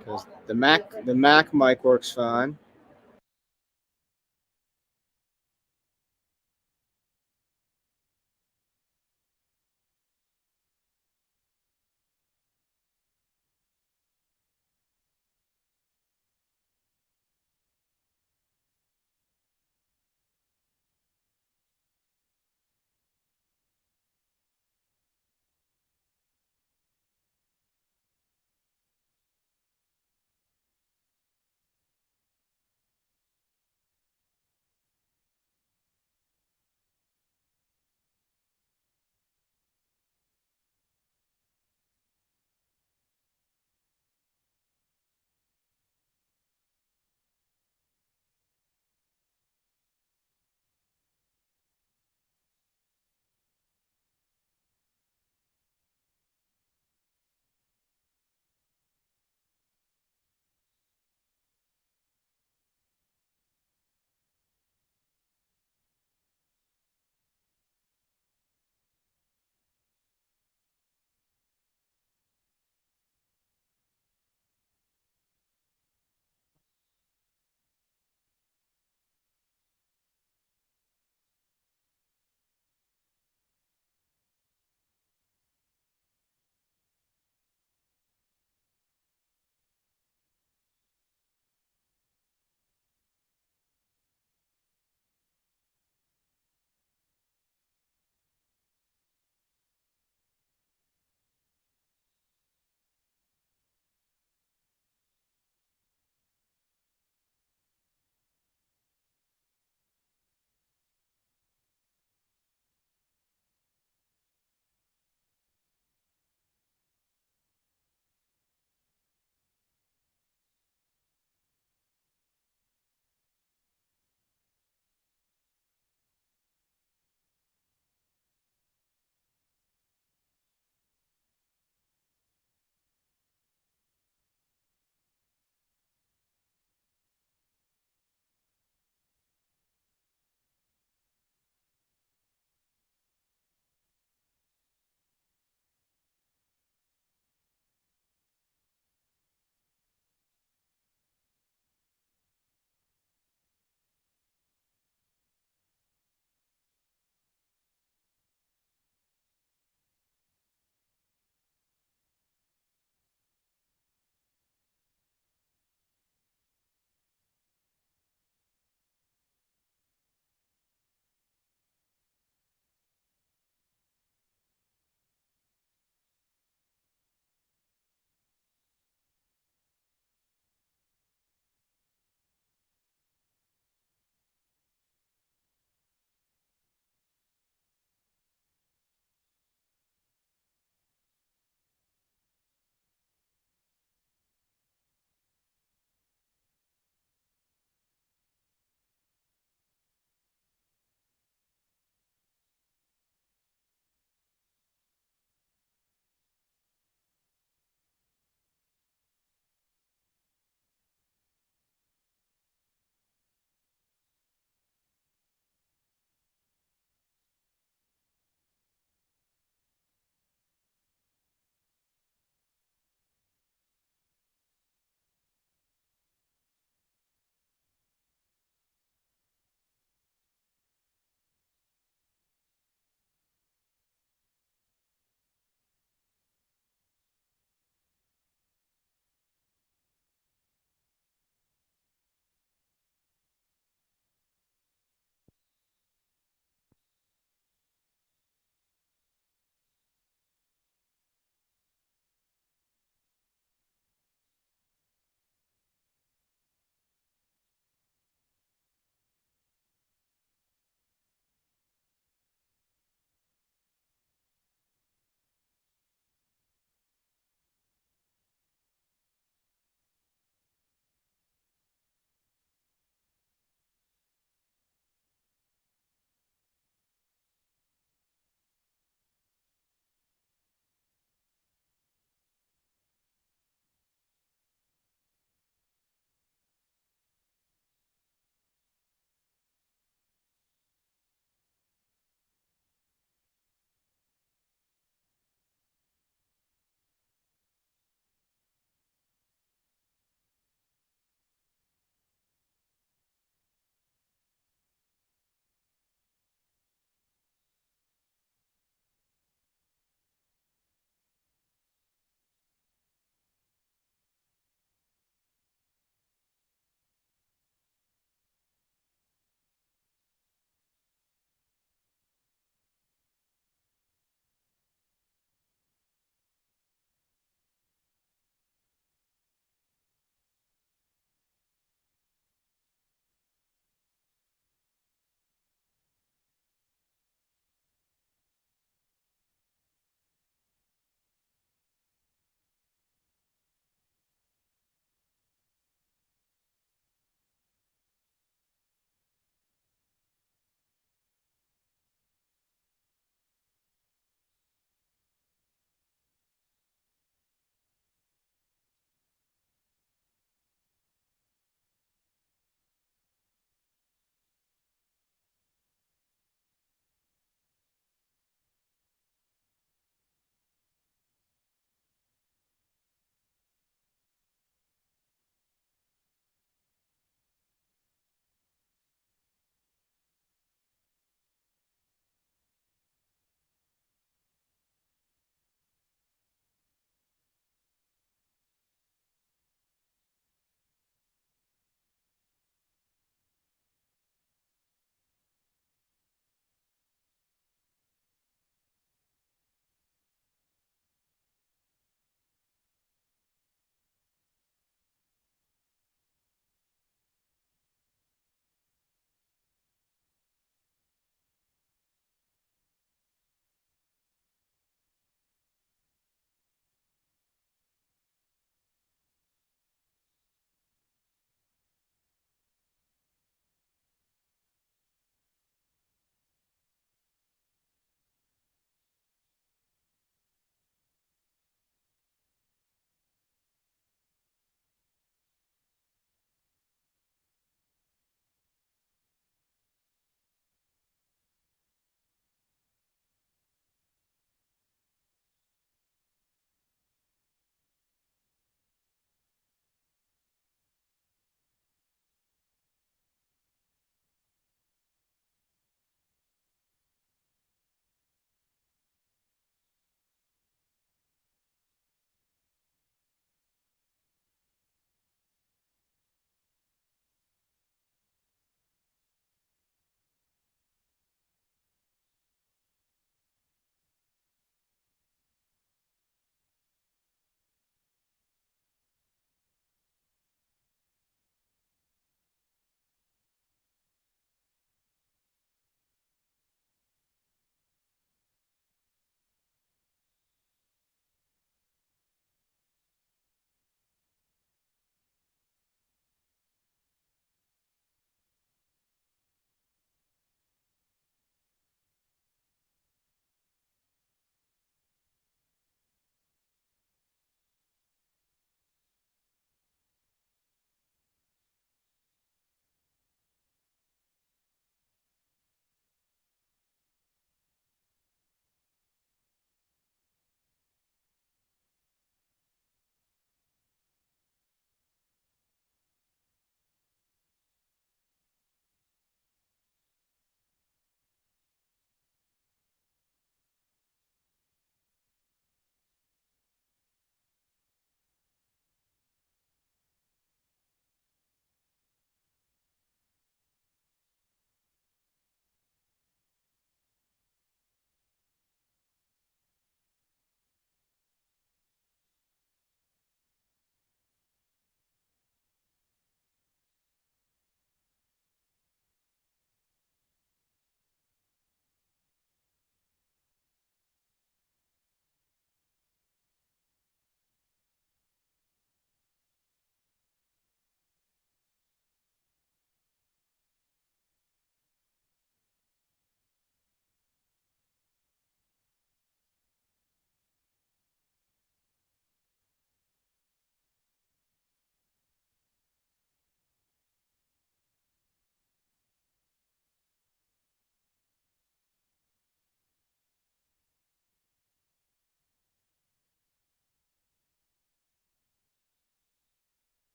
because the Mac mic works fine.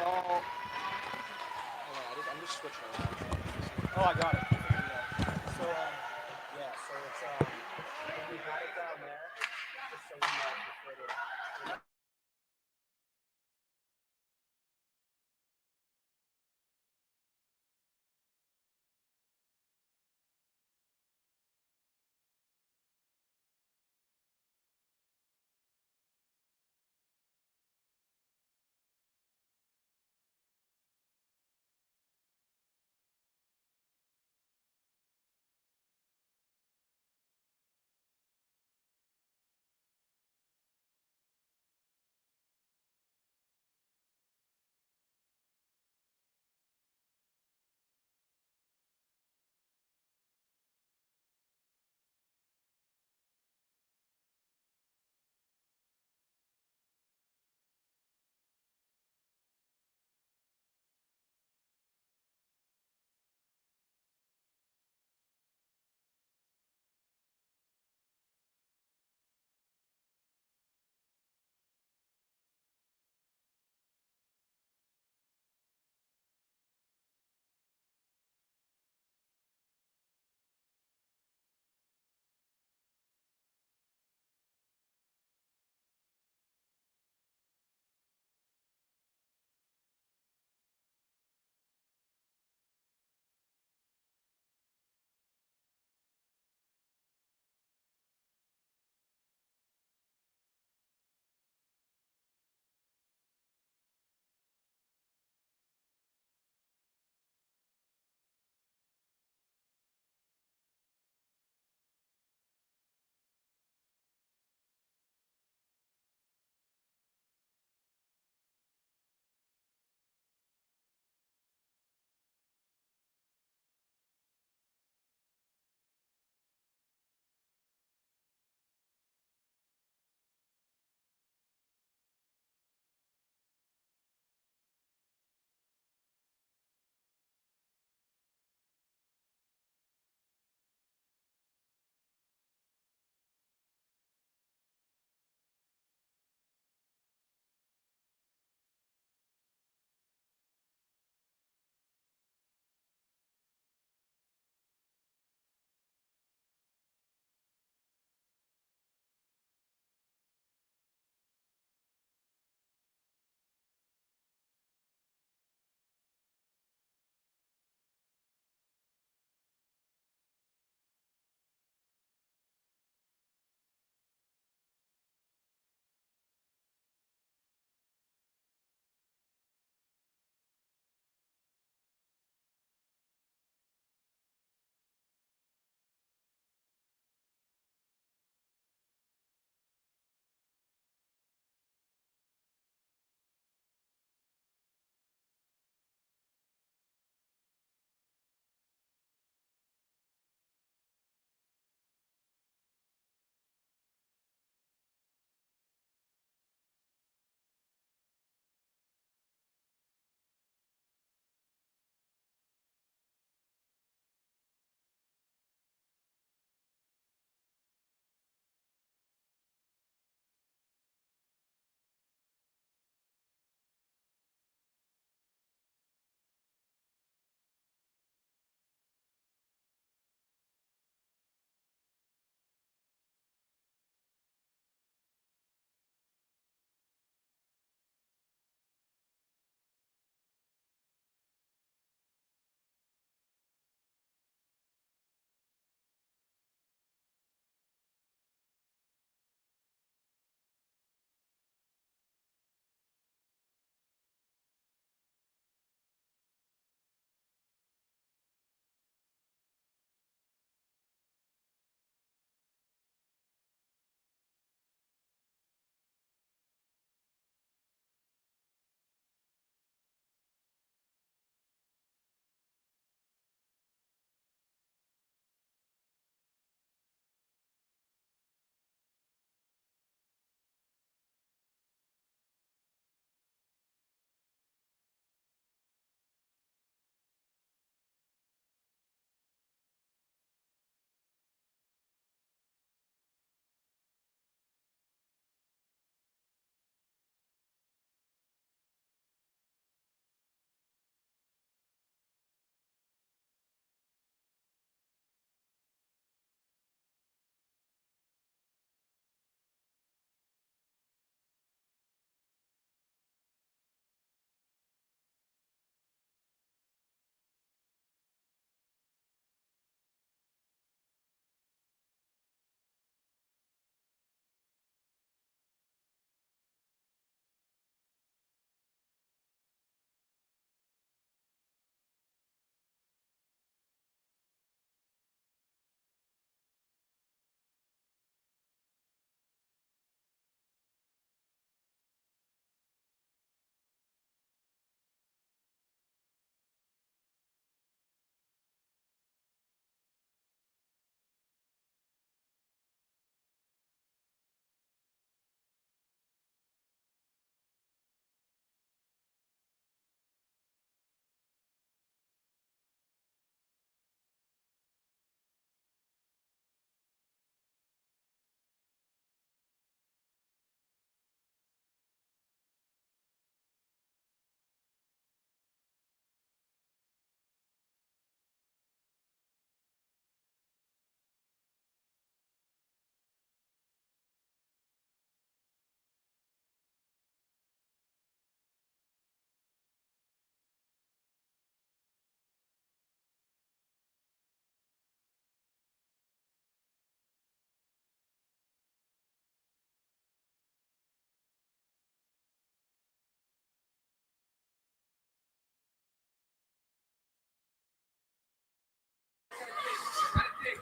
all. Hold on, I'm just switching around. Oh, I got it. Yeah. So yeah. So it's we had it down there just so we know for further.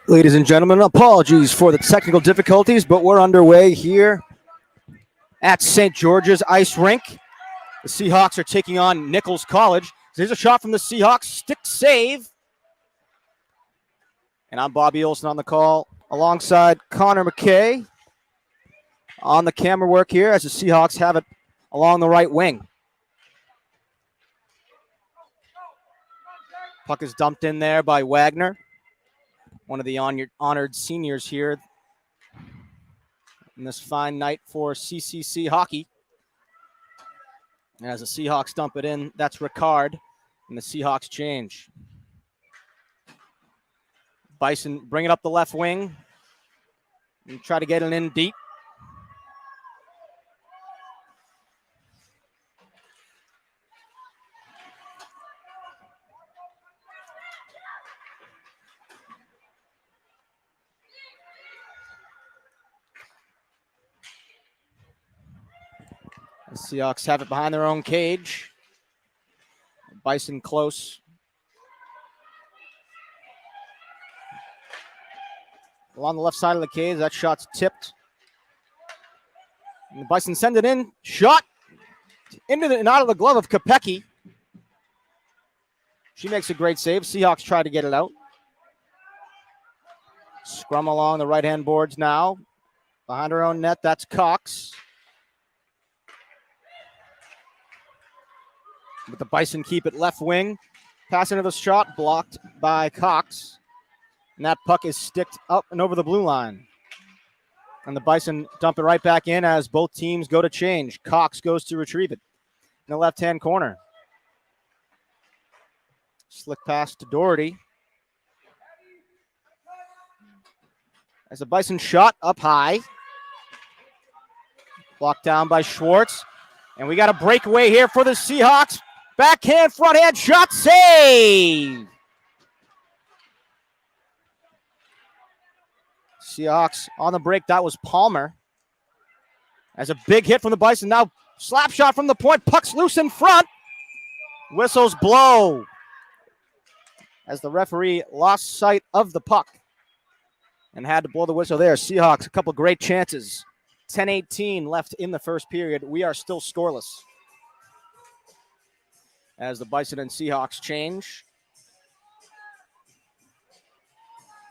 Ladies and gentlemen, apologies for the technical difficulties, but we're underway here at St. George's Ice Rink. The Seahawks are taking on Nichols College. There's a shot from the Seahawks, stick save. And I'm Bobby Olson on the call alongside Connor McKay on the camera work here as the Seahawks have it along the right wing. Puck is dumped in there by Wagner, one of the honored seniors here in this fine night for CCC hockey. And as the Seahawks dump it in, that's Ricard, and the Seahawks change. Bison bring it up the left wing and try to get it in deep. The Seahawks have it behind their own cage. Bison close. Along the left side of the cage, that shot's tipped. And the Bison send it in. Shot into and out of the glove of Kopecky. She makes a great save. Seahawks try to get it out. Scrum along the right-hand boards now. Behind her own net, that's Cox. But the Bison keep it left wing. Pass into the shot, blocked by Cox. And that puck is sticked up and over the blue line. And the Bison dump it right back in as both teams go to change. Cox goes to retrieve it in the left-hand corner. Slick pass to Doherty. As the Bison shot up high. Blocked down by Schwartz. And we got a breakaway here for the Seahawks. Backhand, front-hand shot, save! Seahawks on the break. That was Palmer. As a big hit from the Bison. Now slap shot from the point. Puck's loose in front. Whistles blow. As the referee lost sight of the puck and had to blow the whistle there. Seahawks, a couple great chances. 10-18 left in the first period. We are still scoreless. As the Bison and Seahawks change.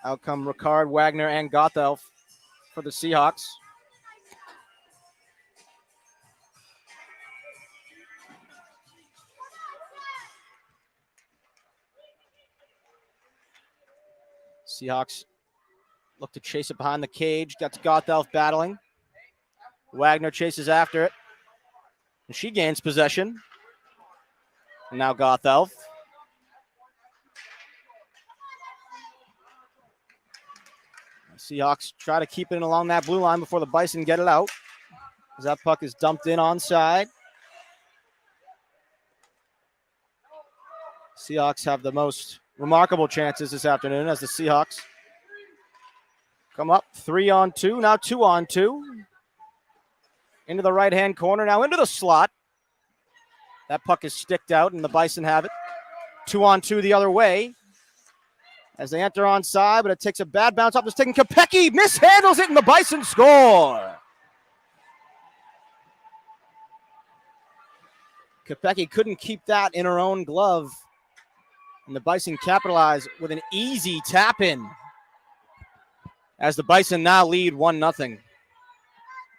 Out come Ricard, Wagner, and Gothelf for the Seahawks. Seahawks look to chase it behind the cage. Got Gothelf battling. Wagner chases after it. And she gains possession. And now Gothelf. Seahawks try to keep it along that blue line before the Bison get it out. As that puck is dumped in onside. Seahawks have the most remarkable chances this afternoon as the Seahawks come up 3-on-2, now 2-on-2. Into the right-hand corner, now into the slot. That puck is sticked out and the Bison have it. 2-on-2 the other way. As they enter onside, but it takes a bad bounce off the stick, and Kopecky mishandles it, and the Bison score. Kopecky couldn't keep that in her own glove, and the Bison capitalize with an easy tap-in. As the Bison now lead 1-0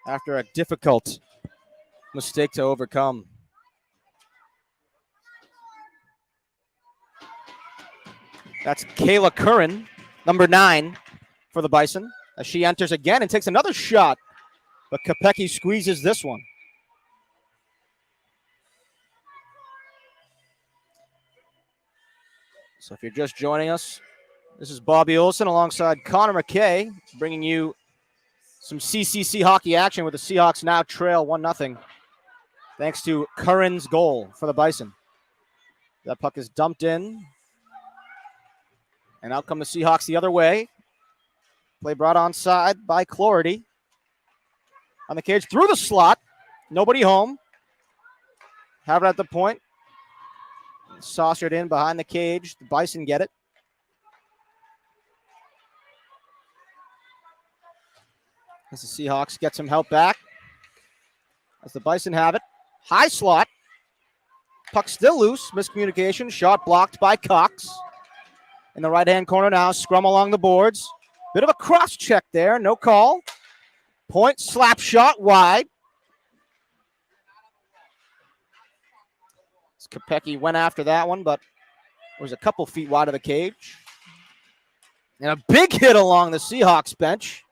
after a difficult mistake to overcome. That's Kayla Curran, number 9 for the Bison, as she enters again and takes another shot. But Kopecky squeezes this one. So if you're just joining us, this is Bobby Olson alongside Connor McKay, bringing you some CCC hockey action with the Seahawks now trail 1-0. Thanks to Curran's goal for the Bison. That puck is dumped in. And out come the Seahawks the other way. Play brought onside by Clordy. On the cage, through the slot. Nobody home. Have it at the point. Saucered in behind the cage. The Bison get it. As the Seahawks get some help back. As the Bison have it. High slot. Puck still loose. Miscommunication. Shot blocked by Cox. In the right-hand corner now. Scrum along the boards. Bit of a cross check there. No call. Point slap shot wide. Kopecky went after that one, but was a couple feet wide of the cage. And a big hit along the Seahawks bench.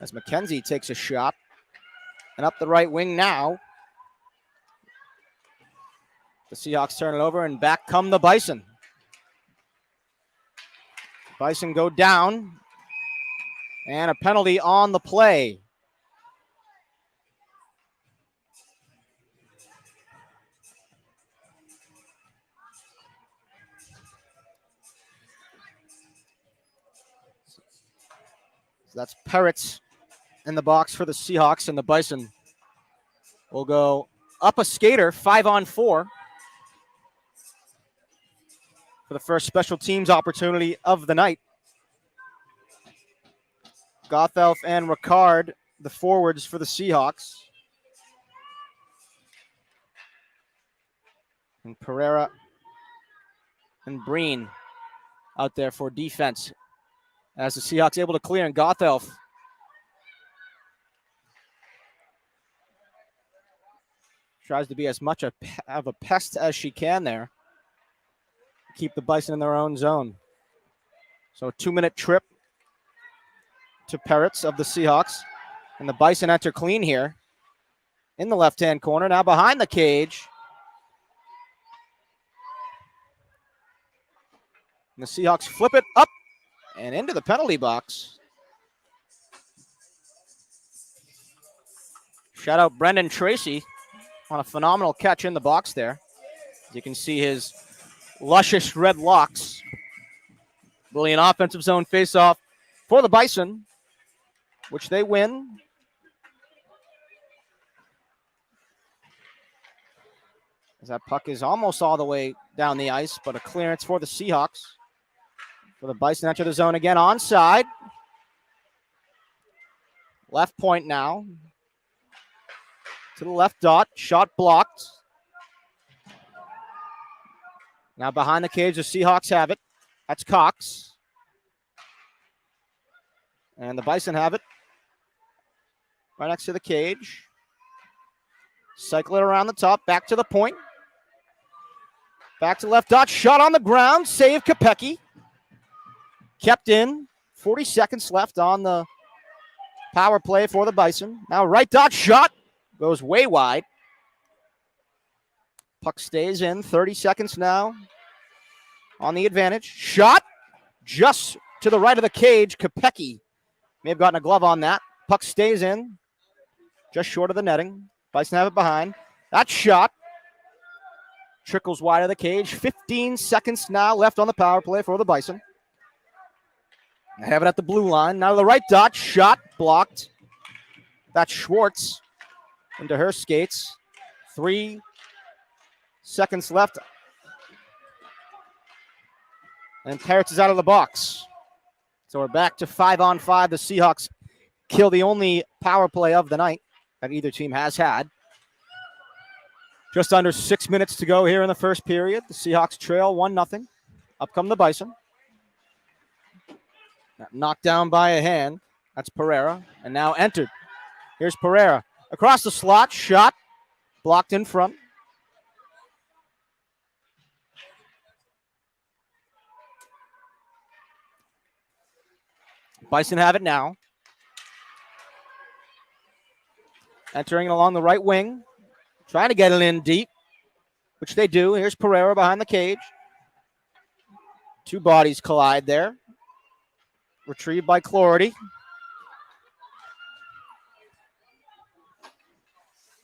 As McKenzie takes a shot. And up the right wing now. The Seahawks turn it over, and back come the Bison. Bison go down. And a penalty on the play. So that's Peretz in the box for the Seahawks, and the Bison will go up a skater, 5-on-4 for the first special teams opportunity of the night. Gothelf and Ricard, the forwards for the Seahawks. And Pereira and Breen out there for defense. As the Seahawks able to clear, and Gothelf tries to be as much of a pest as she can there. Keep the Bison in their own zone. So a 2-minute trip to Peretz of the Seahawks. And the Bison enter clean here in the left-hand corner. Now behind the cage. And the Seahawks flip it up and into the penalty box. Shout out Brendan Tracy on a phenomenal catch in the box there. As you can see his luscious red locks. Really an offensive zone faceoff for the Bison, which they win. As that puck is almost all the way down the ice, but a clearance for the Seahawks. For the Bison enter the zone again, onside. Left point now. To the left dot, shot blocked. Now behind the cage, the Seahawks have it. That's Cox. And the Bison have it. Right next to the cage. Cycle it around the top, back to the point. Back to left dot, shot on the ground, save Kopecky. Kept in, 40 seconds left on the power play for the Bison. Now right dot shot, goes way wide. Puck stays in, 30 seconds now on the advantage. Shot just to the right of the cage. Kopecky may have gotten a glove on that. Puck stays in, just short of the netting. Bison have it behind. That shot trickles wide of the cage. 15 seconds now left on the power play for the Bison. I have it at the blue line. Now to the right dot. Shot blocked. That's Schwartz into her skates. 3 seconds left. And Peretz is out of the box. So we're back to 5-on-5. The Seahawks kill the only power play of the night that either team has had. Just under 6 minutes to go here in the first period. The Seahawks trail 1-0. Up come the Bison. Knocked down by a hand. That's Pereira. And now entered. Here's Pereira. Across the slot. Shot. Blocked in front. Bison have it now. Entering along the right wing. Trying to get it in deep, which they do. Here's Pereira behind the cage. Two bodies collide there. Retrieved by Clority.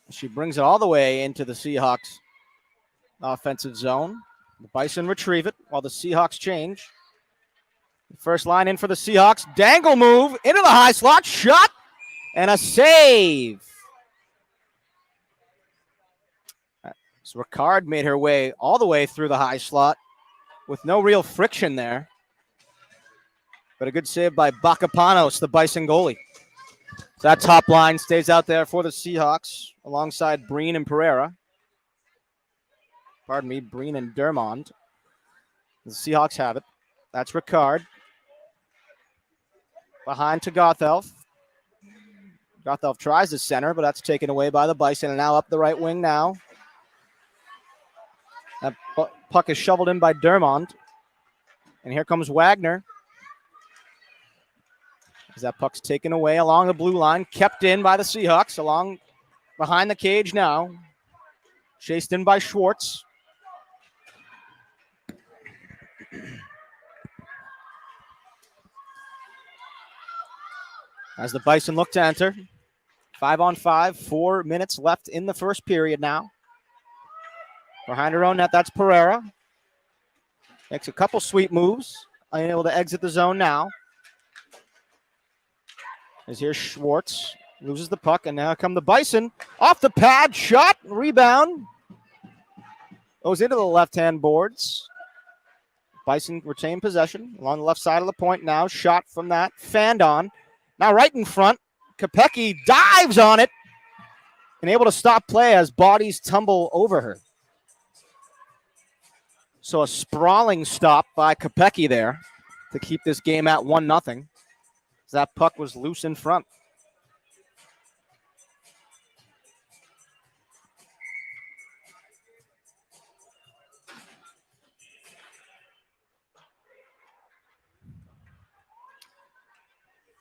She brings it all the way into the Seahawks offensive zone. The Bison retrieve it while the Seahawks change. First line in for the Seahawks. Dangle move into the high slot. Shot and a save. So Ricard made her way all the way through the high slot with no real friction there. But a good save by Bakapanos, the Bison goalie. So that top line stays out there for the Seahawks alongside Breen and Pereira. Pardon me, Breen and Dermond. The Seahawks have it. That's Ricard. Behind to Gothelf. Gothelf tries to center, but that's taken away by the Bison. And now up the right wing now. That puck is shoveled in by Dermond. And here comes Wagner. As that puck's taken away along the blue line. Kept in by the Seahawks. Along behind the cage now. Chased in by Schwartz. As the Bison look to enter. 5-on-5, 4 minutes left in the first period now. Behind her own net, that's Pereira. Makes a couple sweet moves. Unable to exit the zone now. As here's Schwartz. Loses the puck, and now come the Bison. Off the pad, shot, rebound. Goes into the left-hand boards. Bison retain possession along the left side of the point now. Shot from that, fanned on. Now right in front, Kopecky dives on it and able to stop play as bodies tumble over her. So a sprawling stop by Kopecky there to keep this game at 1-0. As that puck was loose in front.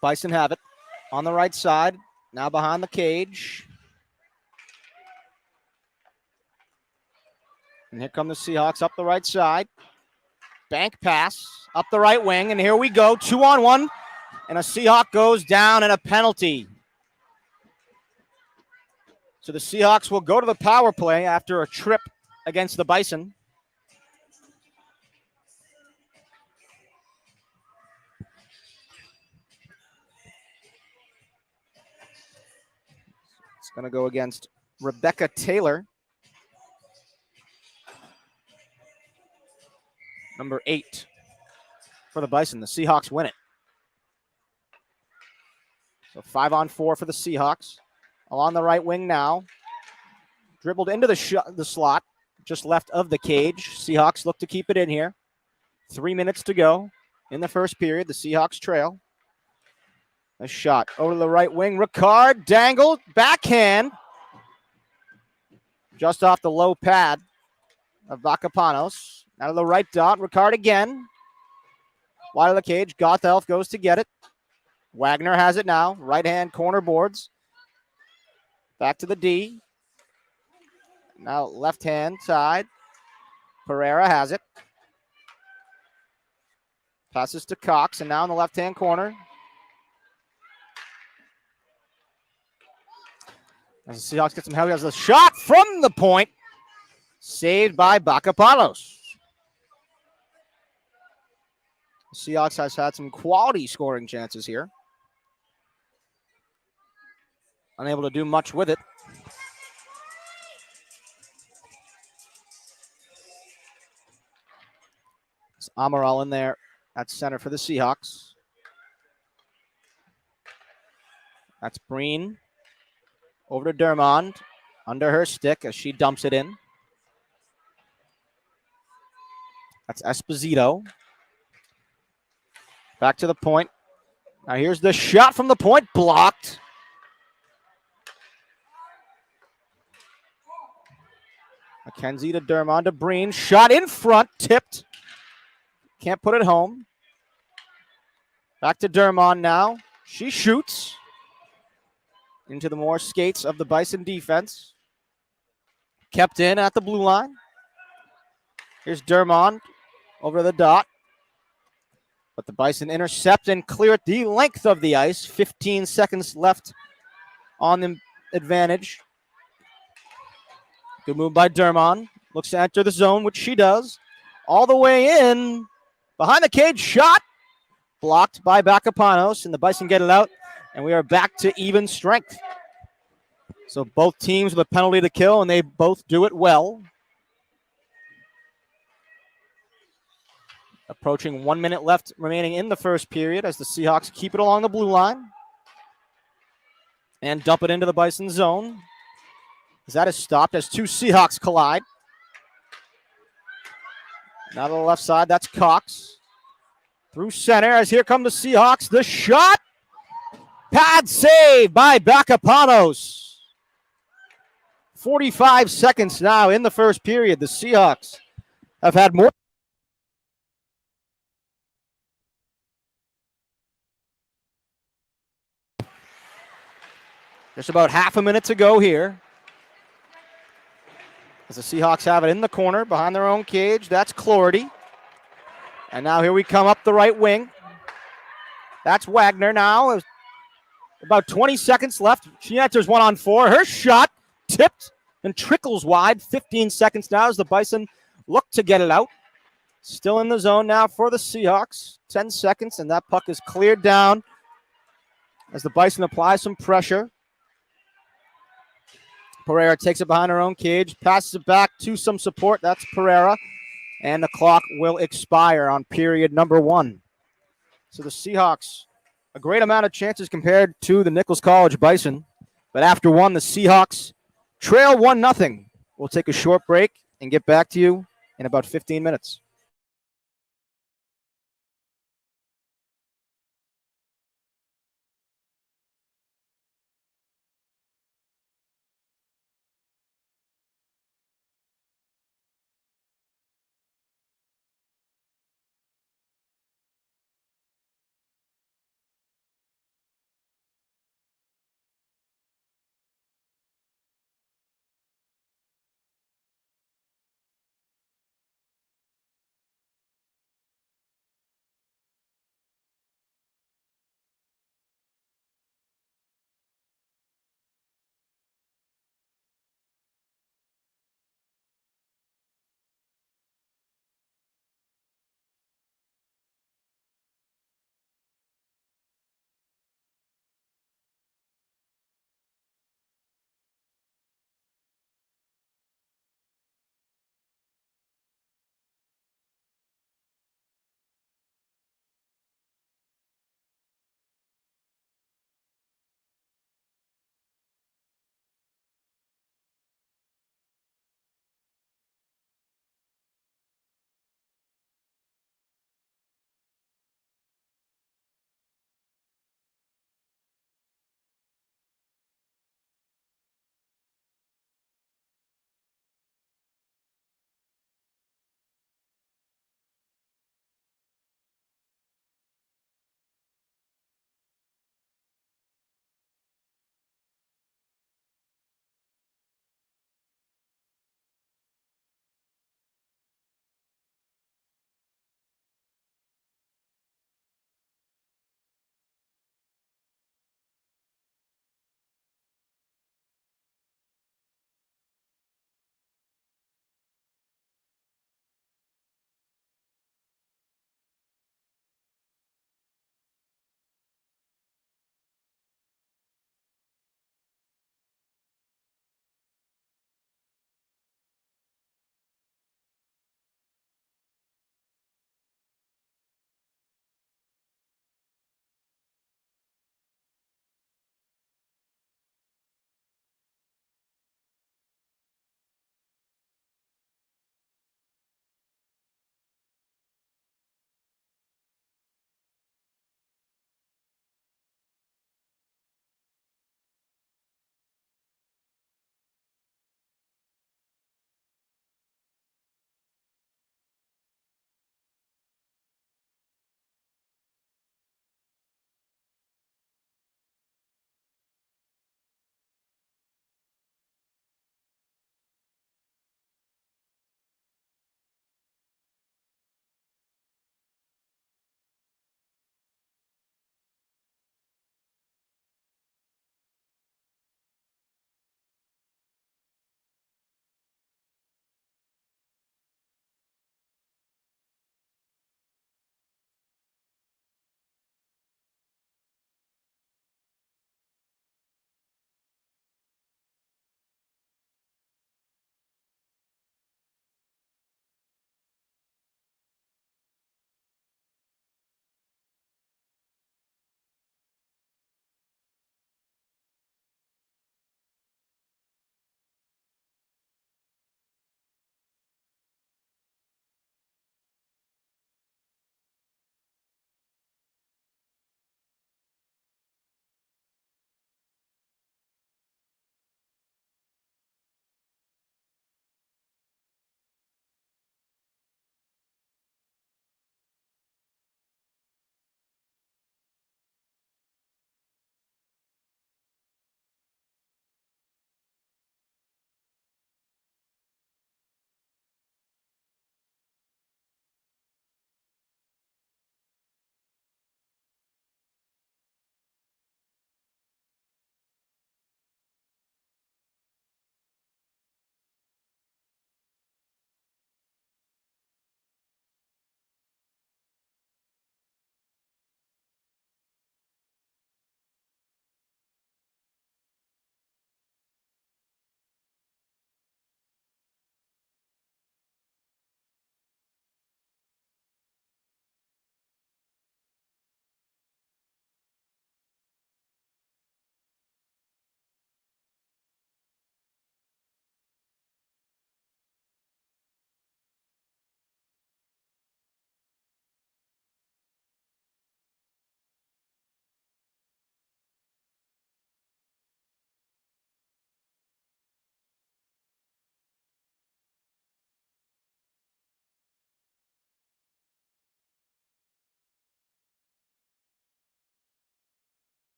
Bison have it on the right side. Now behind the cage. And here come the Seahawks up the right side. Bank pass up the right wing. And here we go. 2-on-1. And a Seahawk goes down and a penalty. So the Seahawks will go to the power play after a trip against the Bison. It's going to go against Rebecca Taylor. Number 8 for the Bison. The Seahawks win it. So 5-on-4 for the Seahawks. Along the right wing now. Dribbled into the slot. Just left of the cage. Seahawks look to keep it in here. 3 minutes to go in the first period. The Seahawks trail. A shot over to the right wing. Ricard dangled. Backhand. Just off the low pad of Bakapanos. Out of the right dot. Ricard again. Wide of the cage. Gothelf goes to get it. Wagner has it now. Right-hand corner boards. Back to the D. Now left-hand side. Pereira has it. Passes to Cox. And now in the left-hand corner. As the Seahawks get some help, he has a shot from the point. Saved by Bakapanos. The Seahawks has had some quality scoring chances here. Unable to do much with it. It's Amaral in there at center for the Seahawks. That's Breen. Over to Dermond. Under her stick as she dumps it in. That's Esposito. Back to the point. Now here's the shot from the point. Blocked. McKenzie to Dermond to Breen. Shot in front. Tipped. Can't put it home. Back to Dermond now. She shoots. Into the more skates of the Bison defense. Kept in at the blue line. Here's Dermond over to the dot. But the Bison intercept and clear it the length of the ice. 15 seconds left on the advantage. Good move by Dermond. Looks to enter the zone, which she does. All the way in. Behind the cage, shot. Blocked by Bakapanos, and the Bison get it out. And we are back to even strength. So both teams with a penalty to kill, and they both do it well. Approaching 1 minute left remaining in the first period as the Seahawks keep it along the blue line and dump it into the Bison zone. As that is stopped as two Seahawks collide. Now to the left side, that's Cox. Through center as here come the Seahawks. The shot. Pad save by Bacapanos. 45 seconds now in the first period. The Seahawks have had more. Just about half a minute to go here. As the Seahawks have it in the corner behind their own cage. That's Clordy. And now here we come up the right wing. That's Wagner now. About 20 seconds left. She enters 1-on-4. Her shot tipped and trickles wide. 15 seconds now as the Bison look to get it out. Still in the zone now for the Seahawks. 10 seconds, and that puck is cleared down as the Bison apply some pressure. Pereira takes it behind her own cage, passes it back to some support. That's Pereira. And the clock will expire on period number 1. So the Seahawks, a great amount of chances compared to the Nichols College Bison. But after one, the Seahawks trail 1-0. We'll take a short break and get back to you in about 15 minutes.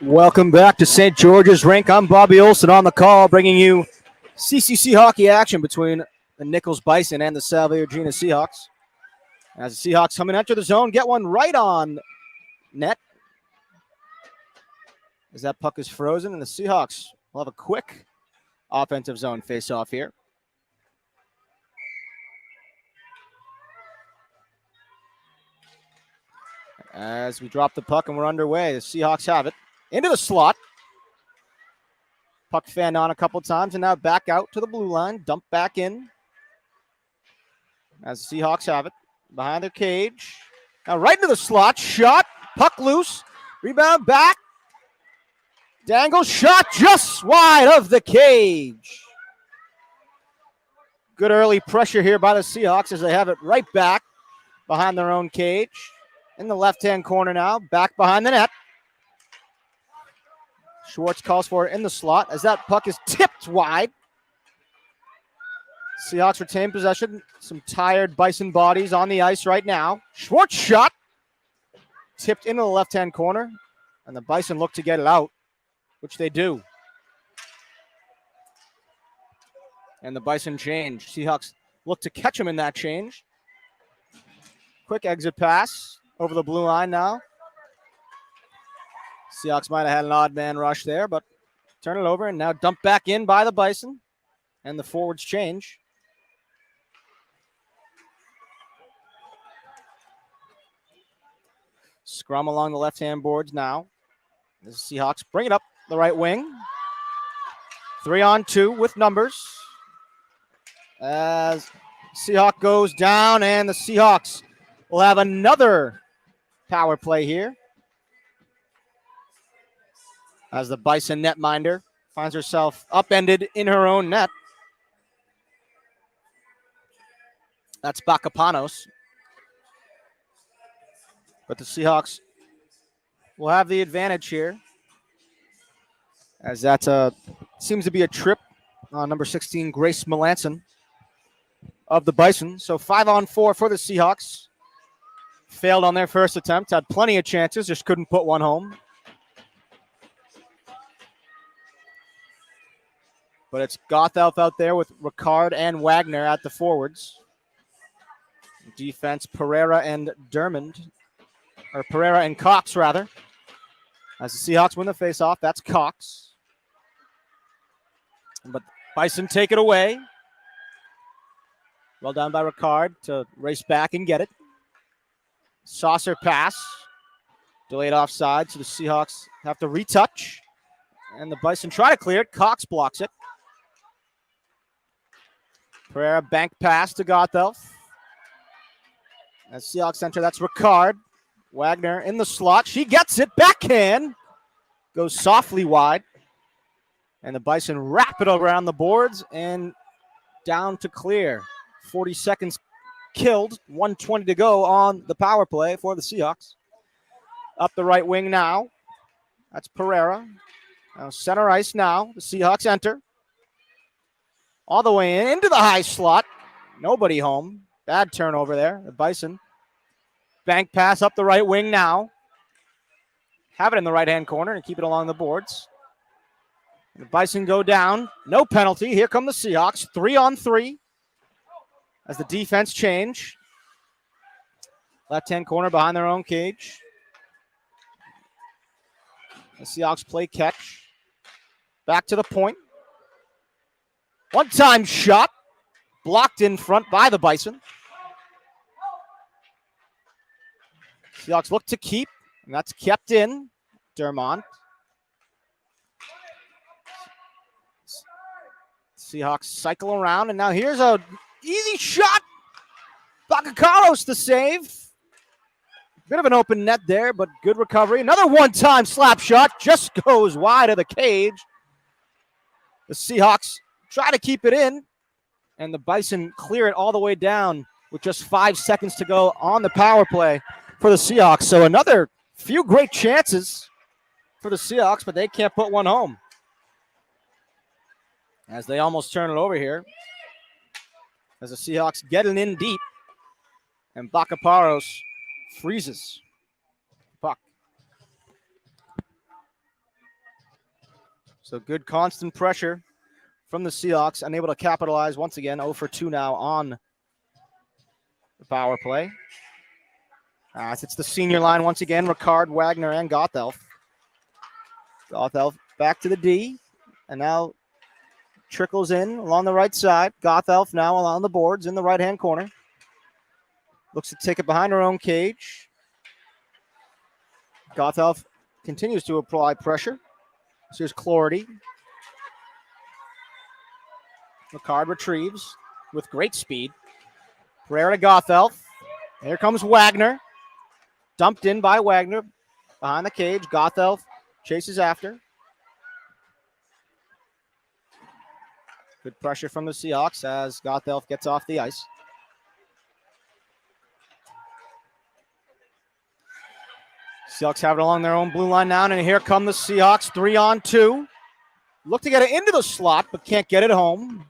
Welcome back to St. George's Rink. I'm Bobby Olson on the call, bringing you CCC hockey action between the Nichols Bison and the Salve Regina Seahawks. As the Seahawks come and enter the zone, get one right on net. As that puck is frozen, and the Seahawks will have a quick offensive zone face-off here. As we drop the puck and we're underway, the Seahawks have it. Into the slot. Puck fanned on a couple times and now back out to the blue line. Dump back in. As the Seahawks have it. Behind their cage. Now right into the slot. Shot. Puck loose. Rebound back. Dangle. Shot just wide of the cage. Good early pressure here by the Seahawks as they have it right back behind their own cage. In the left-hand corner now. Back behind the net. Schwartz calls for it in the slot as that puck is tipped wide. Seahawks retain possession. Some tired Bison bodies on the ice right now. Schwartz shot. Tipped into the left-hand corner. And the Bison look to get it out, which they do. And the Bison change. Seahawks look to catch him in that change. Quick exit pass over the blue line now. Seahawks might have had an odd man rush there, but turn it over and now dumped back in by the Bison. And the forwards change. Scrum along the left-hand boards now. The Seahawks bring it up the right wing. 3-on-2 with numbers. As Seahawk goes down, and the Seahawks will have another power play here. As the Bison netminder finds herself upended in her own net. That's Bakapanos. But the Seahawks will have the advantage here. As that seems to be a trip on number 16, Grace Melanson of the Bison. So 5-on-4 for the Seahawks. Failed on their first attempt. Had plenty of chances, just couldn't put one home. But it's Gothelf out there with Ricard and Wagner at the forwards. Defense, Pereira and Dermond. Or Pereira and Cox, rather. As the Seahawks win the faceoff, that's Cox. But Bison take it away. Well done by Ricard to race back and get it. Saucer pass. Delayed offside, so the Seahawks have to retouch. And the Bison try to clear it. Cox blocks it. Pereira bank pass to Gothelf. As Seahawks enter, that's Ricard. Wagner in the slot. She gets it. Backhand. Goes softly wide. And the Bison wrap it around the boards and down to clear. 40 seconds killed. 1:20 to go on the power play for the Seahawks. Up the right wing now. That's Pereira. Now center ice now. The Seahawks enter. All the way in, into the high slot. Nobody home. Bad turnover there. The Bison. Bank pass up the right wing now. Have it in the right-hand corner and keep it along the boards. The Bison go down. No penalty. Here come the Seahawks. 3-on-3 as the defense change. Left-hand corner behind their own cage. The Seahawks play catch. Back to the point. One-time shot. Blocked in front by the Bison. Seahawks look to keep, and that's kept in. Dermont. Seahawks cycle around, and now here's a easy shot. Bakacaros to save. Bit of an open net there, but good recovery. Another one-time slap shot. Just goes wide of the cage. The Seahawks try to keep it in, and the Bison clear it all the way down with just 5 seconds to go on the power play for the Seahawks. So another few great chances for the Seahawks, but they can't put one home. As they almost turn it over here. As the Seahawks get it in deep. And Bakaparos freezes. Puck. So good constant pressure from the Seahawks, unable to capitalize once again. 0 for 2 now on the power play. As it's the senior line once again, Ricard, Wagner, and Gothelf. Gothelf back to the D, and now trickles in along the right side. Gothelf now along the boards in the right-hand corner. Looks to take it behind her own cage. Gothelf continues to apply pressure. So here's Clordy. Ricard retrieves with great speed. Pereira to Gothelf. Here comes Wagner. Dumped in by Wagner behind the cage. Gothelf chases after. Good pressure from the Seahawks as Gothelf gets off the ice. Seahawks have it along their own blue line now, and here come the Seahawks, 3-on-2. Look to get it into the slot, but can't get it home.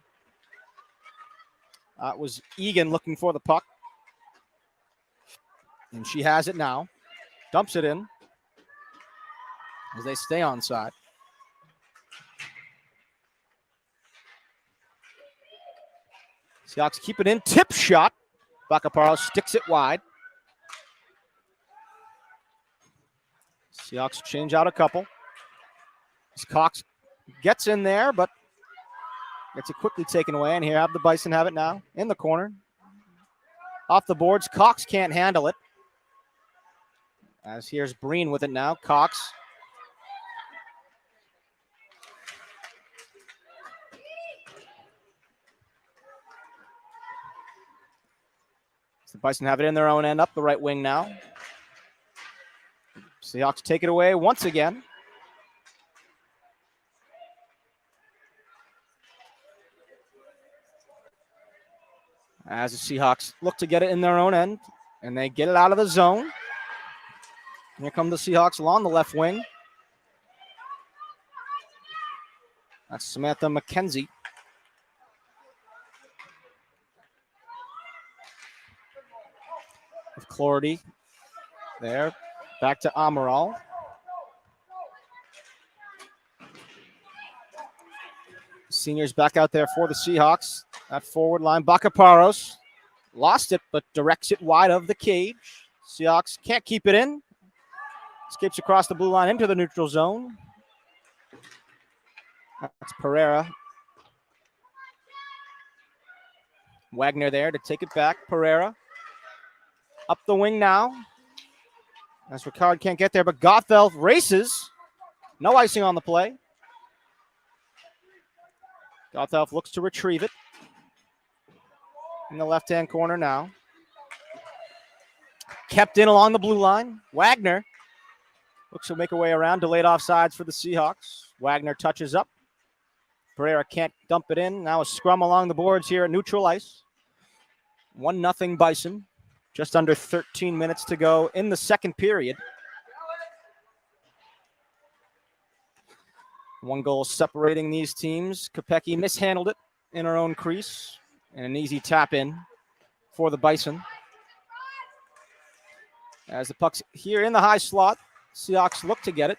That was Egan looking for the puck. And she has it now. Dumps it in as they stay onside. Seahawks keep it in. Tip shot. Bacaparo sticks it wide. Seahawks change out a couple. As Cox gets in there, but gets it quickly taken away. And here have the Bison have it now in the corner. Off the boards. Cox can't handle it. As here's Breen with it now. Cox. The Bison have it in their own end, up the right wing now. Seahawks take it away once again. As the Seahawks look to get it in their own end, and they get it out of the zone. Here come the Seahawks along the left wing. That's Samantha McKenzie. With Clordy there. Back to Amaral. Seniors back out there for the Seahawks. That forward line, Baccaparos lost it, but directs it wide of the cage. Seahawks can't keep it in. Escapes across the blue line into the neutral zone. That's Pereira. Wagner there to take it back. Pereira. Up the wing now. As Ricard can't get there, but Gothelf races. No icing on the play. Gothelf looks to retrieve it. In the left-hand corner now. Kept in along the blue line. Wagner looks to make her way around. Delayed offsides for the Seahawks. Wagner touches up. Pereira can't dump it in. Now a scrum along the boards here at neutral ice. 1-0 Bison. Just under 13 minutes to go in the second period. One goal separating these teams. Kopecky mishandled it in her own crease. And an easy tap in for the Bison. As the puck's here in the high slot, Seahawks look to get it.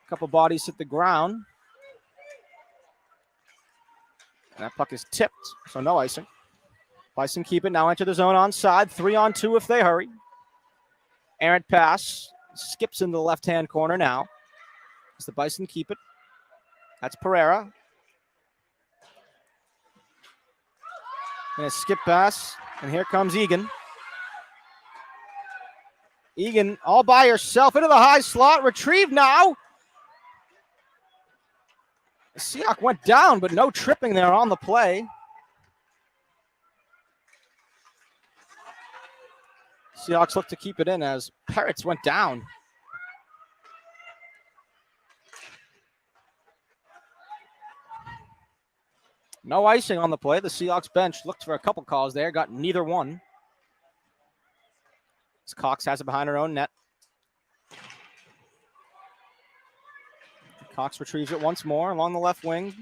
A couple bodies hit the ground. And that puck is tipped, so no icing. Bison keep it, now enter the zone onside. 3-on-2 if they hurry. Errant pass. Skips into the left-hand corner now. As the Bison keep it. That's Pereira. And a skip pass. And here comes Egan. Egan all by herself into the high slot. Retrieved now. Seahawk went down, but no tripping there on the play. Seahawks look to keep it in as Parrots went down. No icing on the play. The Seahawks bench looked for a couple calls there, got neither one. As Cox has it behind her own net. Cox retrieves it once more along the left wing.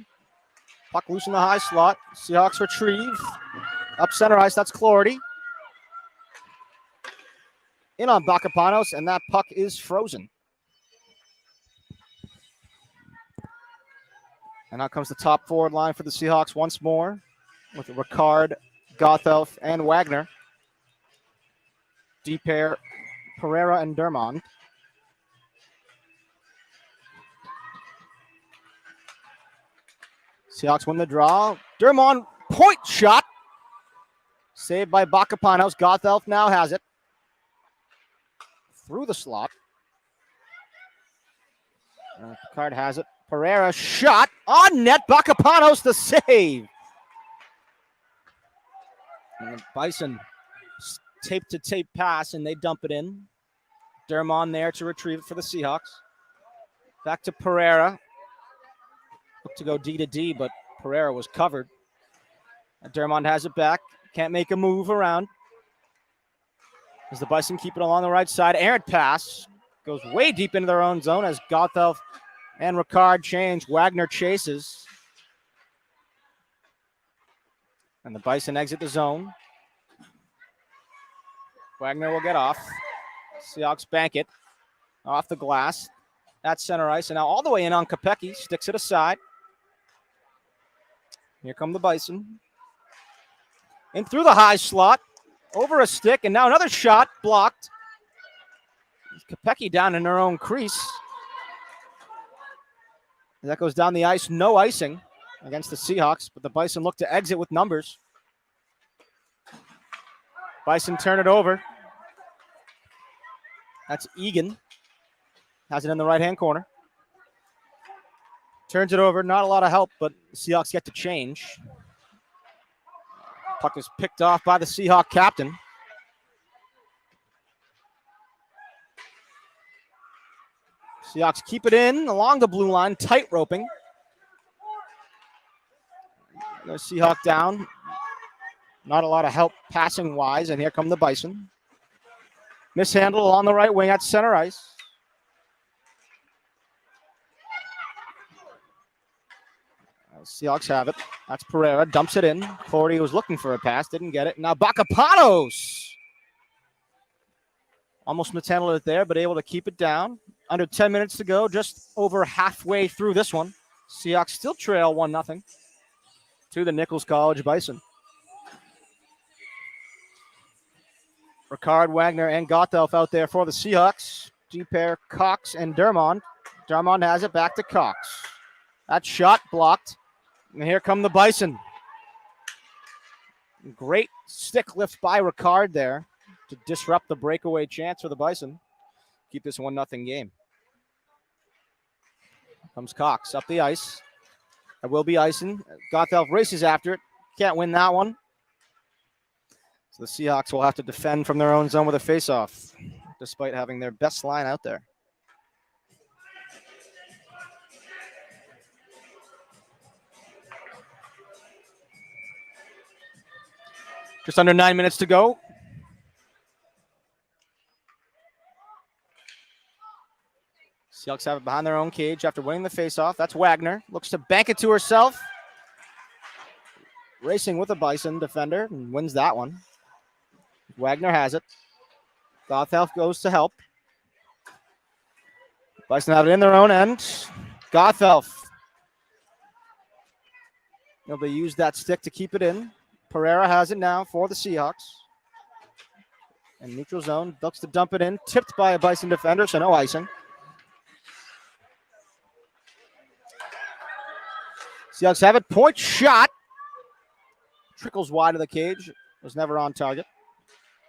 Puck loose in the high slot. Seahawks retrieve. Up center ice, that's Clordy. In on Bacapanos, and that puck is frozen. And now comes the top forward line for the Seahawks once more with Ricard, Gothelf, and Wagner. Deep pair, Pereira and Dermond. Seahawks win the draw. Dermond, point shot. Saved by Bakapanos. Gothelf now has it. Through the slot. Picard has it. Pereira shot on net. Bakapanos the save. And the Bison tape to tape pass and they dump it in. Dermond there to retrieve it for the Seahawks. Back to Pereira. Looked to go D to D, but Pereira was covered. And Dermond has it back. Can't make a move around. As the Bison keep it along the right side. Errant pass. Goes way deep into their own zone as Gothelf and Ricard change. Wagner chases. And the Bison exit the zone. Wagner will get off. Seahawks bank it. Off the glass. At center ice. And now all the way in on Kopecky. Sticks it aside. Here come the Bison. In through the high slot. Over a stick. And now another shot blocked. Kopecky down in her own crease. That goes down the ice. No icing against the Seahawks. But the Bison look to exit with numbers. Bison turn it over. That's Egan. Has it in the right-hand corner. Turns it over. Not a lot of help, but the Seahawks get to change. Puck is picked off by the Seahawk captain. Seahawks keep it in along the blue line, tight roping. The Seahawk down. Not a lot of help passing-wise, and here come the Bison. Mishandled along the right wing at center ice. Seahawks have it. That's Pereira. Dumps it in. Cordy was looking for a pass. Didn't get it. Now Bakapanos. Almost mishandled it there, but able to keep it down. Under 10 minutes to go. Just over halfway through this one. Seahawks still trail 1-0 to the Nichols College Bison. Ricard, Wagner, and Gothelf out there for the Seahawks. G-pair, Cox and Dermond. Dermond has it back to Cox. That shot blocked. And here come the Bison. Great stick lift by Ricard there to disrupt the breakaway chance for the Bison. Keep this 1-0 game. Comes Cox up the ice. There will be icing. Gothelf races after it. Can't win that one. So the Seahawks will have to defend from their own zone with a faceoff, despite having their best line out there. Just under 9 minutes to go. Seahawks have it behind their own cage after winning the faceoff. That's Wagner. Looks to bank it to herself. Racing with a Bison defender and wins that one. Wagner has it. Gothelf goes to help. Bison have it in their own end. Gothelf. They use that stick to keep it in. Pereira has it now for the Seahawks. And neutral zone. Looks to dump it in. Tipped by a Bison defender, so no icing. Seahawks have it. Point shot. Trickles wide of the cage. Was never on target.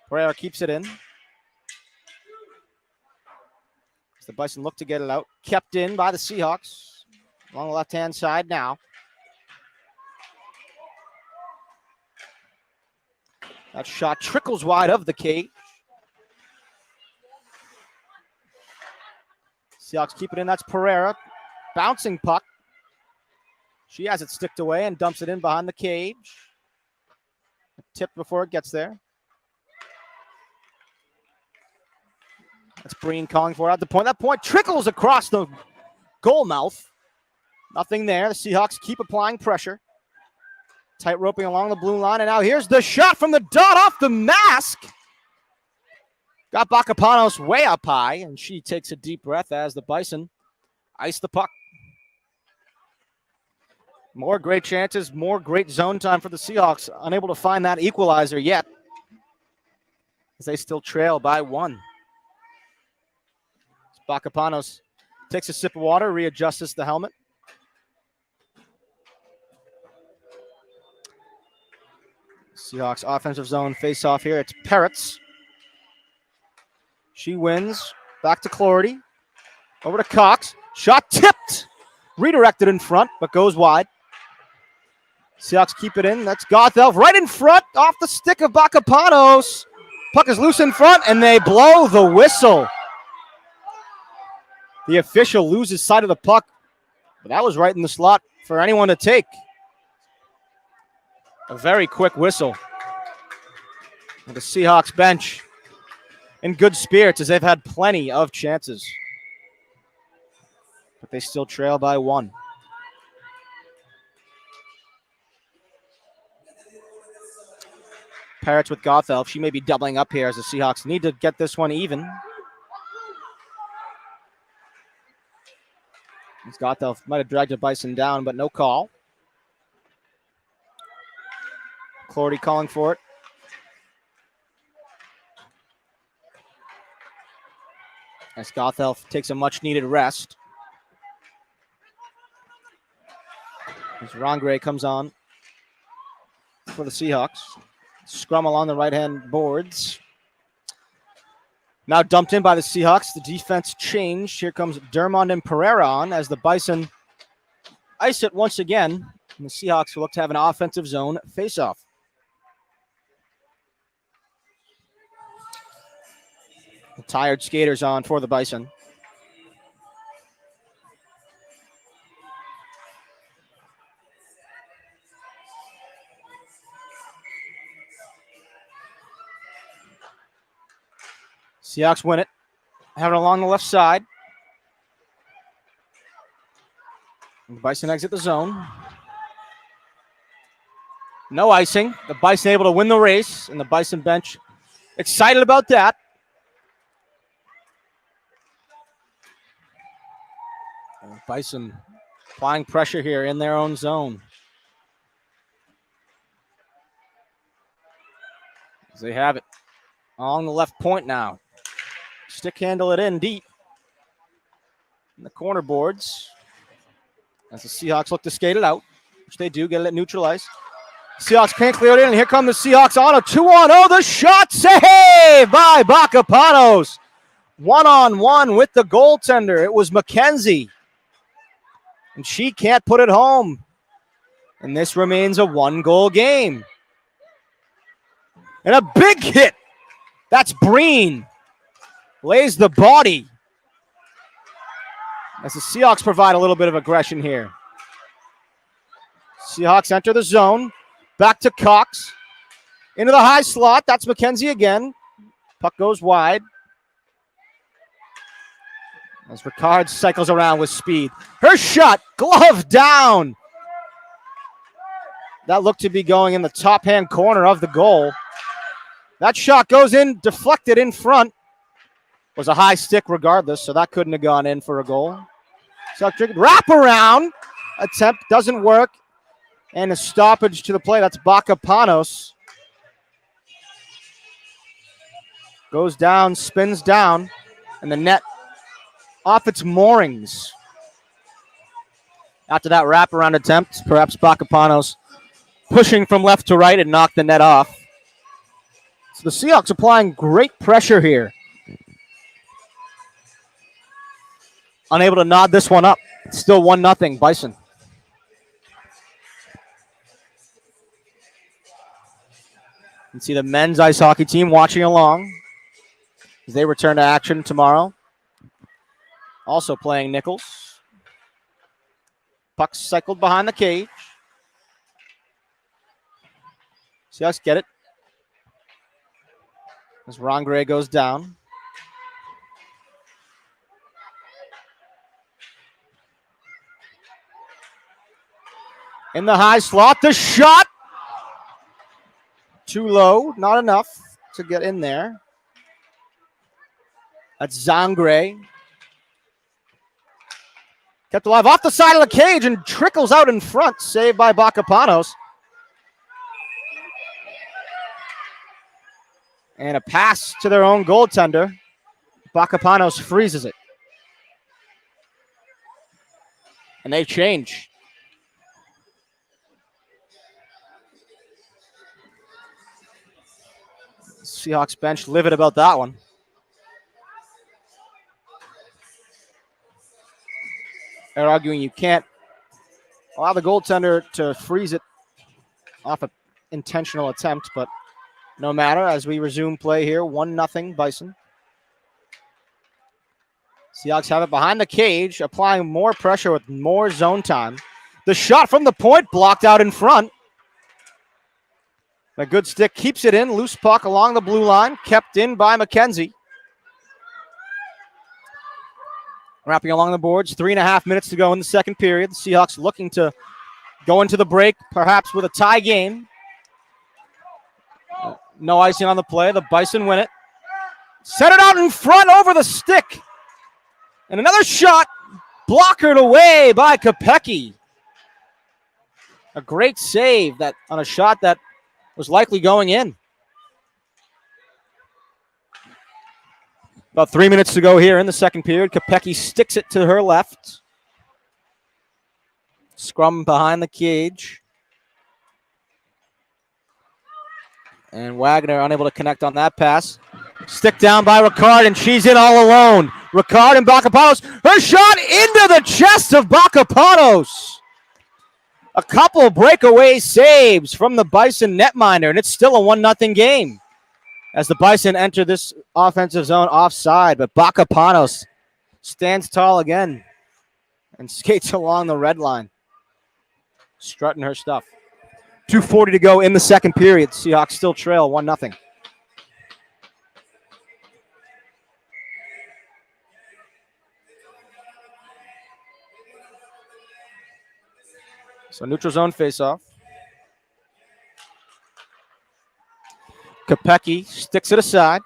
Pereira keeps it in. As the Bison look to get it out. Kept in by the Seahawks. Along the left-hand side now. That shot trickles wide of the cage. Seahawks keep it in. That's Pereira. Bouncing puck. She has it sticked away and dumps it in behind the cage. Tipped before it gets there. That's Breen calling for it at the point. That point trickles across the goal mouth. Nothing there. The Seahawks keep applying pressure. Tight roping along the blue line. And now here's the shot from the dot off the mask. Got Bakapanos way up high. And she takes a deep breath as the Bison ice the puck. More great chances, more great zone time for the Seahawks. Unable to find that equalizer yet, as they still trail by 1. Bakapanos takes a sip of water, readjusts the helmet. Seahawks offensive zone face-off here. It's Peretz. She wins. Back to Clordy. Over to Cox. Shot tipped. Redirected in front, but goes wide. Seahawks keep it in. That's Gothelf right in front, off the stick of Bakapanos. Puck is loose in front, and they blow the whistle. The official loses sight of the puck, but that was right in the slot for anyone to take. A very quick whistle. And the Seahawks bench in good spirits as they've had plenty of chances. But they still trail by 1. Parrots with Gothelf. She may be doubling up here as the Seahawks need to get this one even. As Gothelf might have dragged a Bison down, but no call. Clordy calling for it. As Gothelf takes a much-needed rest. As Rangre comes on for the Seahawks. Scrum along the right-hand boards. Now dumped in by the Seahawks. The defense changed. Here comes Dermond and Pereira on as the Bison ice it once again. And the Seahawks will look to have an offensive zone face-off. The tired skaters on for the Bison. Seahawks win it. Have it along the left side. And the Bison exit the zone. No icing. The Bison able to win the race, and the Bison bench excited about that. And Bison applying pressure here in their own zone. As they have it along the left point now. Stick handle it in deep. In the corner boards. As the Seahawks look to skate it out, which they do, get it neutralized. Seahawks can't clear it in, and here come the Seahawks on a 2-on-0. The shot saved by Bakapanos. 1-on-1 with the goaltender. It was McKenzie. And she can't put it home. And this remains a 1-goal game. And a big hit. That's Breen. Lays the body. As the Seahawks provide a little bit of aggression here. Seahawks enter the zone. Back to Cox. Into the high slot. That's McKenzie again. Puck goes wide. As Ricard cycles around with speed. Her shot. Glove down. That looked to be going in the top-hand corner of the goal. That shot goes in, deflected in front. Was a high stick regardless, so that couldn't have gone in for a goal. So wrap around attempt doesn't work. And a stoppage to the play. That's Bakapanos. Goes down, spins down, and the net off its moorings. After that wraparound attempt, perhaps Bakapanos pushing from left to right and knocked the net off. So the Seahawks applying great pressure here. Unable to nod this one up. It's still 1-0 Bison. You can see the men's ice hockey team watching along as they return to action tomorrow. Also playing Nichols. Puck cycled behind the cage. Seahawks get it. As Rangre goes down. In the high slot, the shot. Too low, not enough to get in there. That's Zangre. Kept alive off the side of the cage and trickles out in front. Saved by Bacapanos. And a pass to their own goaltender. Bacapanos freezes it. And they change. Seahawks bench livid about that one. They're arguing you can't allow the goaltender to freeze it off an intentional attempt, but no matter, as we resume play here, 1-0 Bison. Seahawks have it behind the cage, applying more pressure with more zone time. The shot from the point blocked out in front. A good stick keeps it in. Loose puck along the blue line, kept in by McKenzie. Wrapping along the boards, 3.5 minutes to go in the second period. The Seahawks looking to go into the break, perhaps with a tie game. No icing on the play. The Bison win it. Set it out in front over the stick. And another shot blockered away by Kopecky. A great save that on a shot that was likely going in. About 3 minutes to go here in the second period. Kopecky sticks it to her left. Scrum behind the cage. And Wagner unable to connect on that pass. Stick down by Ricard, and she's in all alone. Ricard and Bacapanos. Her shot into the chest of Bacapanos. A couple breakaway saves from the Bison netminder, and it's still a 1-0 game as the Bison enter this offensive zone offside. But Bacapanos stands tall again and skates along the red line, strutting her stuff. 2:40 to go in the second period. Seahawks still trail 1-0. So neutral zone faceoff. Kopecky sticks it aside.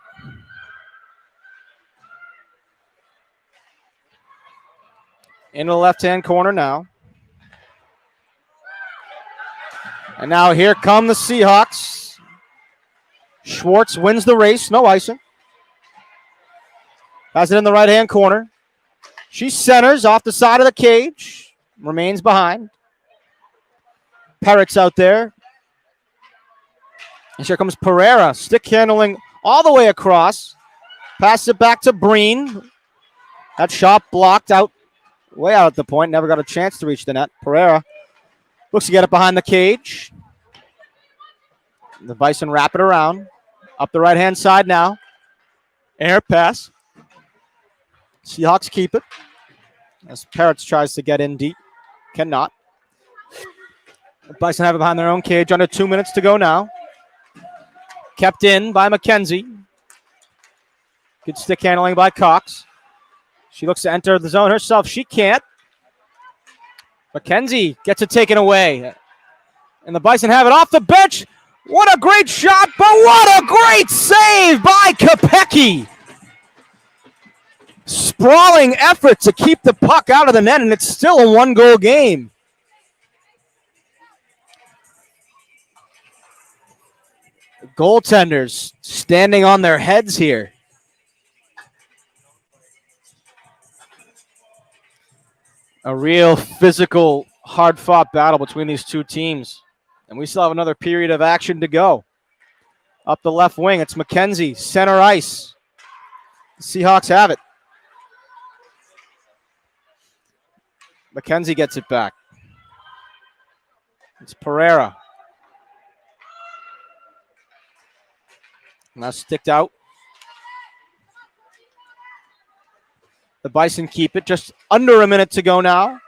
Into the left-hand corner now. And now here come the Seahawks. Schwartz wins the race. No icing. Has it in the right-hand corner. She centers off the side of the cage. Remains behind. Perrick's out there. And here comes Pereira. Stick handling all the way across. Passes it back to Breen. That shot blocked out. Way out at the point. Never got a chance to reach the net. Pereira looks to get it behind the cage. The Bison wrap it around. Up the right-hand side now. Air pass. Seahawks keep it. As Parrots tries to get in deep. Cannot. The Bison have it behind their own cage. Under 2 minutes to go now. Kept in by McKenzie. Good stick handling by Cox. She looks to enter the zone herself. She can't. McKenzie gets it taken away. And the Bison have it off the bench. What a great shot, but what a great save by Kopecky. Sprawling effort to keep the puck out of the net, and it's still a 1-goal game. The goaltenders standing on their heads here. A real physical, hard-fought battle between these two teams. And we still have another period of action to go. Up the left wing, it's McKenzie, center ice. The Seahawks have it. McKenzie gets it back. It's Pereira. Now sticked out. The Bison keep it. Just under a minute to go now.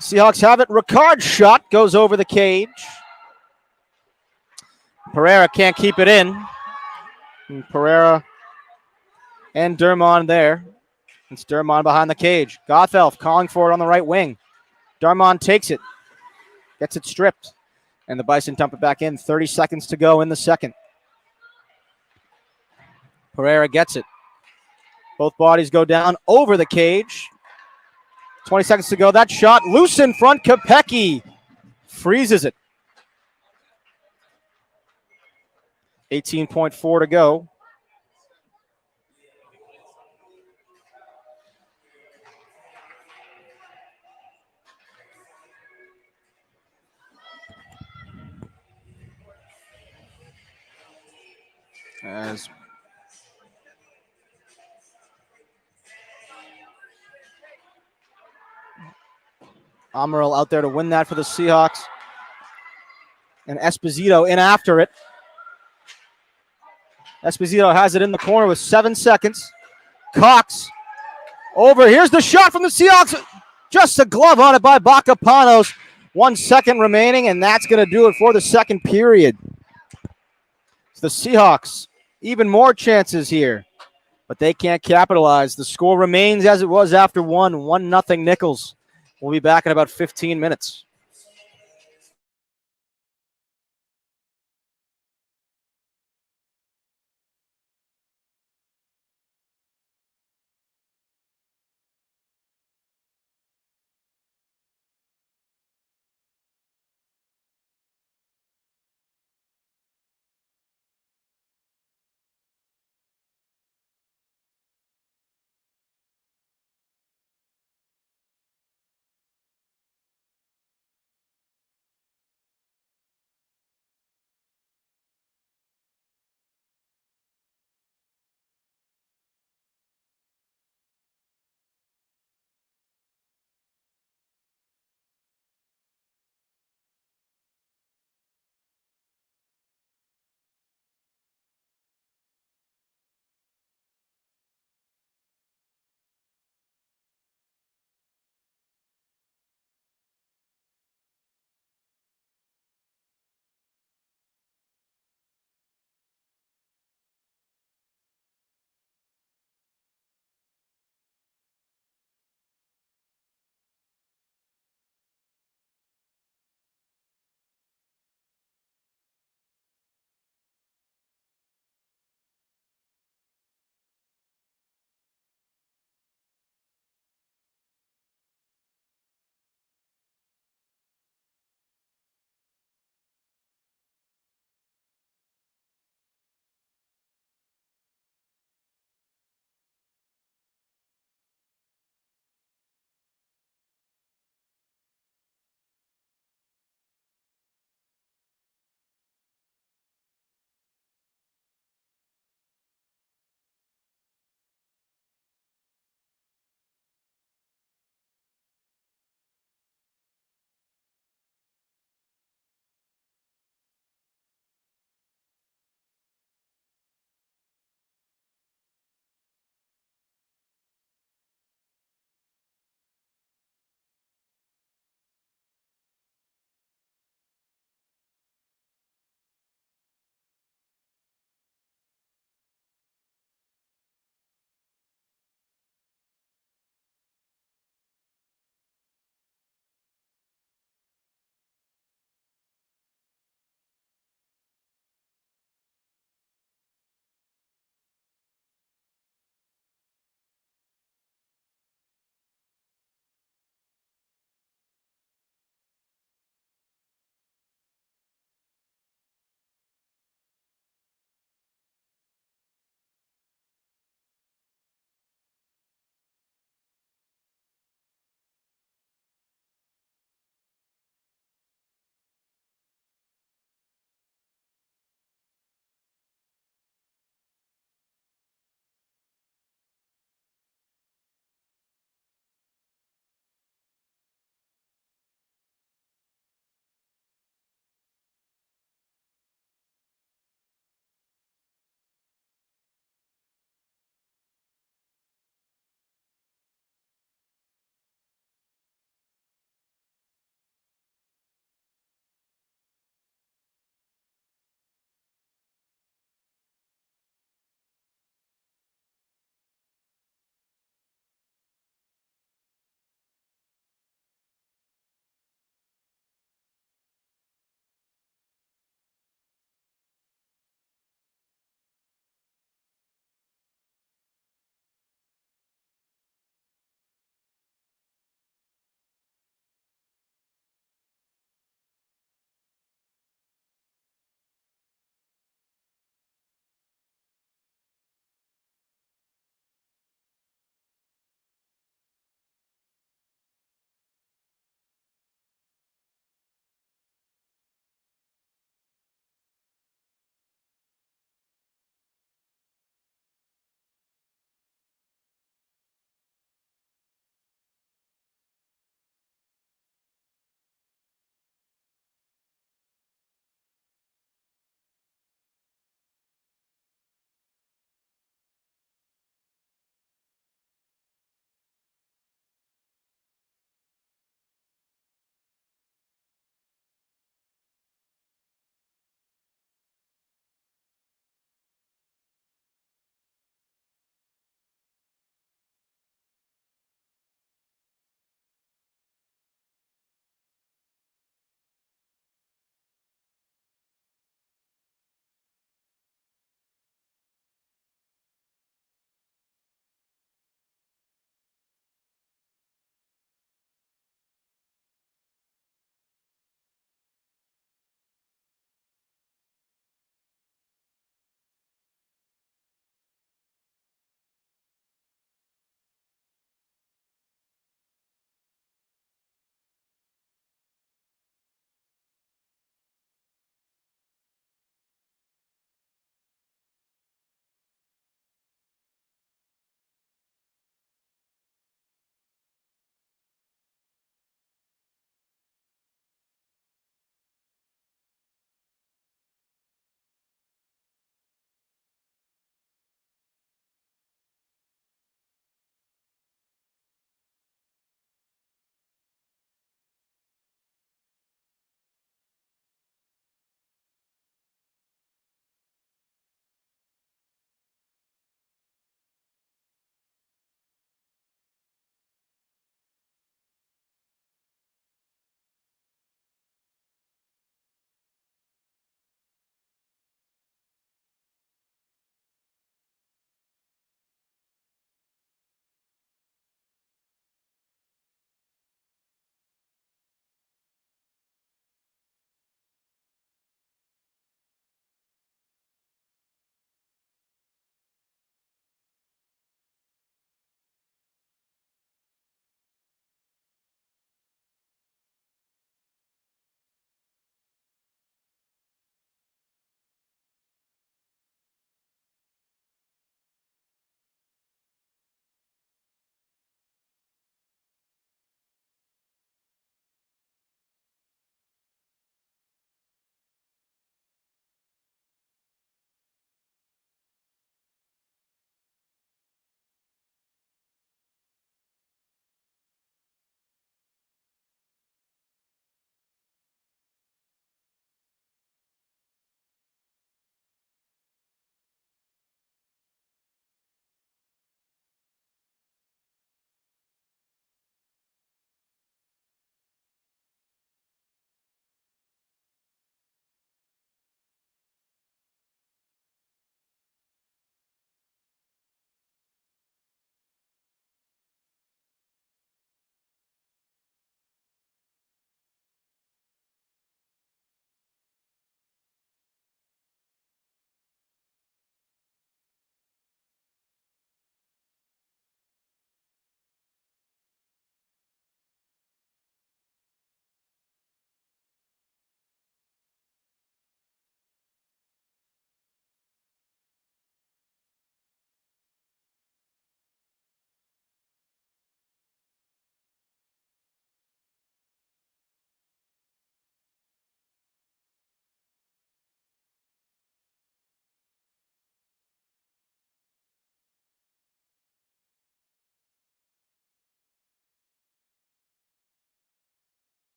Seahawks have it. Ricard's shot goes over the cage. Pereira can't keep it in. And Pereira and Dermond there. It's Dermond behind the cage. Gothelf calling for it on the right wing. Dermond takes it. Gets it stripped. And the Bison dump it back in. 30 seconds to go in the second. Pereira gets it. Both bodies go down over the cage. 20 seconds to go. That shot loose in front. Kopecky freezes it. 18.4 to go. As Amaral out there to win that for the Seahawks. And Esposito in after it. Esposito has it in the corner with 7 seconds. Cox over. Here's the shot from the Seahawks. Just a glove on it by Bacapanos. 1 second remaining, and that's going to do it for the second period. So the Seahawks, even more chances here, but they can't capitalize. The score remains as it was after 1-0 Nichols. We'll be back in about 15 minutes.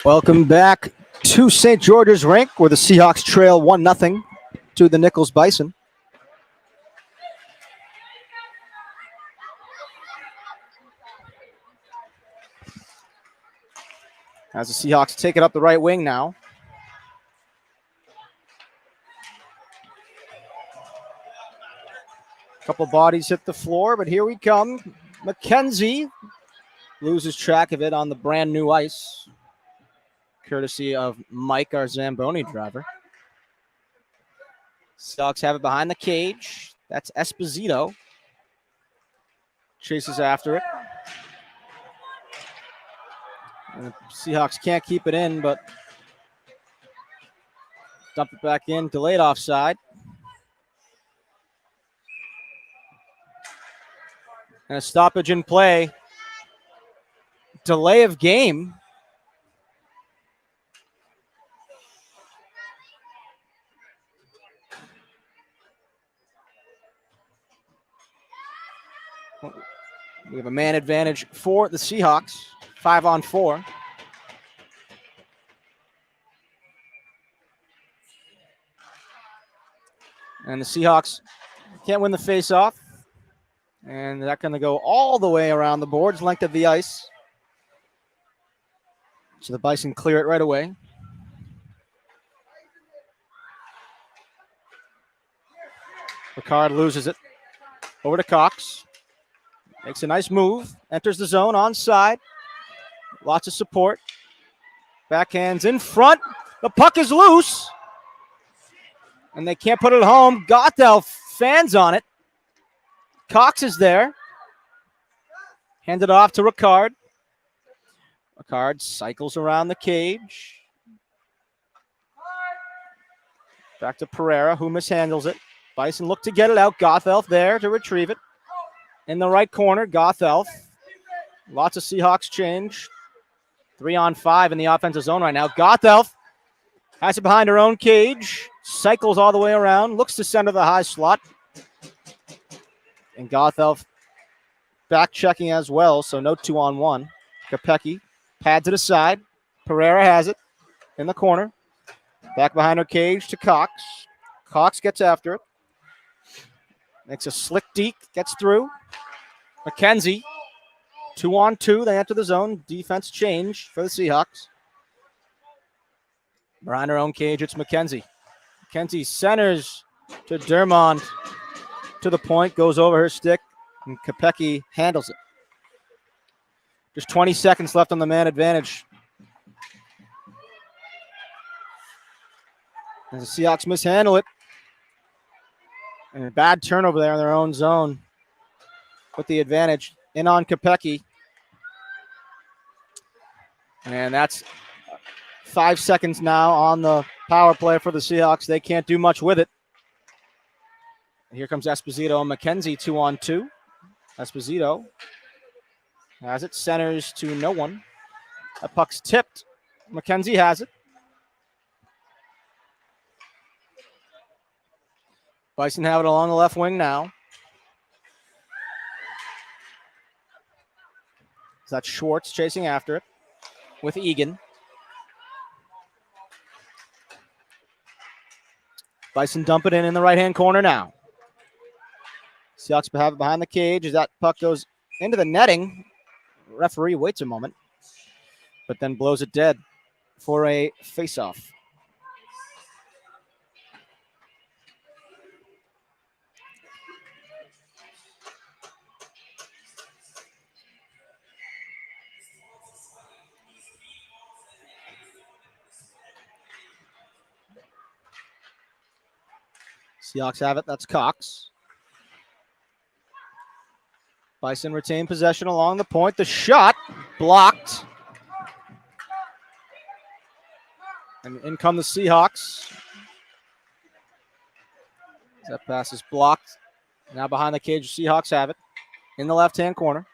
Welcome back to St. George's Rink, where the Seahawks trail 1-0 to the Nichols Bison. As the Seahawks take it up the right wing now. Couple bodies hit the floor, but here we come. McKenzie loses track of it on the brand new ice, courtesy of Mike, our Zamboni driver. Seahawks have it behind the cage. That's Esposito. Chases after it. And the Seahawks can't keep it in, but dump it back in. Delayed offside. And a stoppage in play. Delay of game. We have a man advantage for the Seahawks. 5-on-4. And the Seahawks can't win the face-off. And that's going to go all the way around the boards, length of the ice. So the Bison clear it right away. Ricard loses it. Over to Cox. Makes a nice move. Enters the zone onside. Lots of support. Backhands in front. The puck is loose. And they can't put it home. Gothel fans on it. Cox is there. Handed off to Ricard. Ricard cycles around the cage. Back to Pereira, who mishandles it. Bison look to get it out. Gothelf there to retrieve it. In the right corner, Gothelf. Lots of Seahawks change. 3-on-5 in the offensive zone right now. Gothelf has it behind her own cage. Cycles all the way around. Looks to center the high slot. And Gothelf back checking as well, so no 2-on-1. Kopecky pads it aside. Pereira has it in the corner. Back behind her cage to Cox. Cox gets after it. Makes a slick deke, gets through. McKenzie, 2-on-2. They enter the zone. Defense change for the Seahawks. Behind her own cage, it's McKenzie. McKenzie centers to Dermond. To the point, goes over her stick, and Kopecky handles it. Just 20 seconds left on the man advantage. As the Seahawks mishandle it. And a bad turnover there in their own zone. With the advantage in on Kopecky. And that's 5 seconds now on the power play for the Seahawks. They can't do much with it. Here comes Esposito and McKenzie, 2-on-2. Esposito has it, centers to no one. That puck's tipped. McKenzie has it. Bison have it along the left wing now. That's Schwartz chasing after it with Egan. Bison dump it in the right-hand corner now. Seahawks have it behind the cage as that puck goes into the netting. Referee waits a moment, but then blows it dead for a face-off. Seahawks have it. That's Cox. Bison retain possession along the point. The shot blocked. And in come the Seahawks. That pass is blocked. Now behind the cage, the Seahawks have it. In the left-hand corner.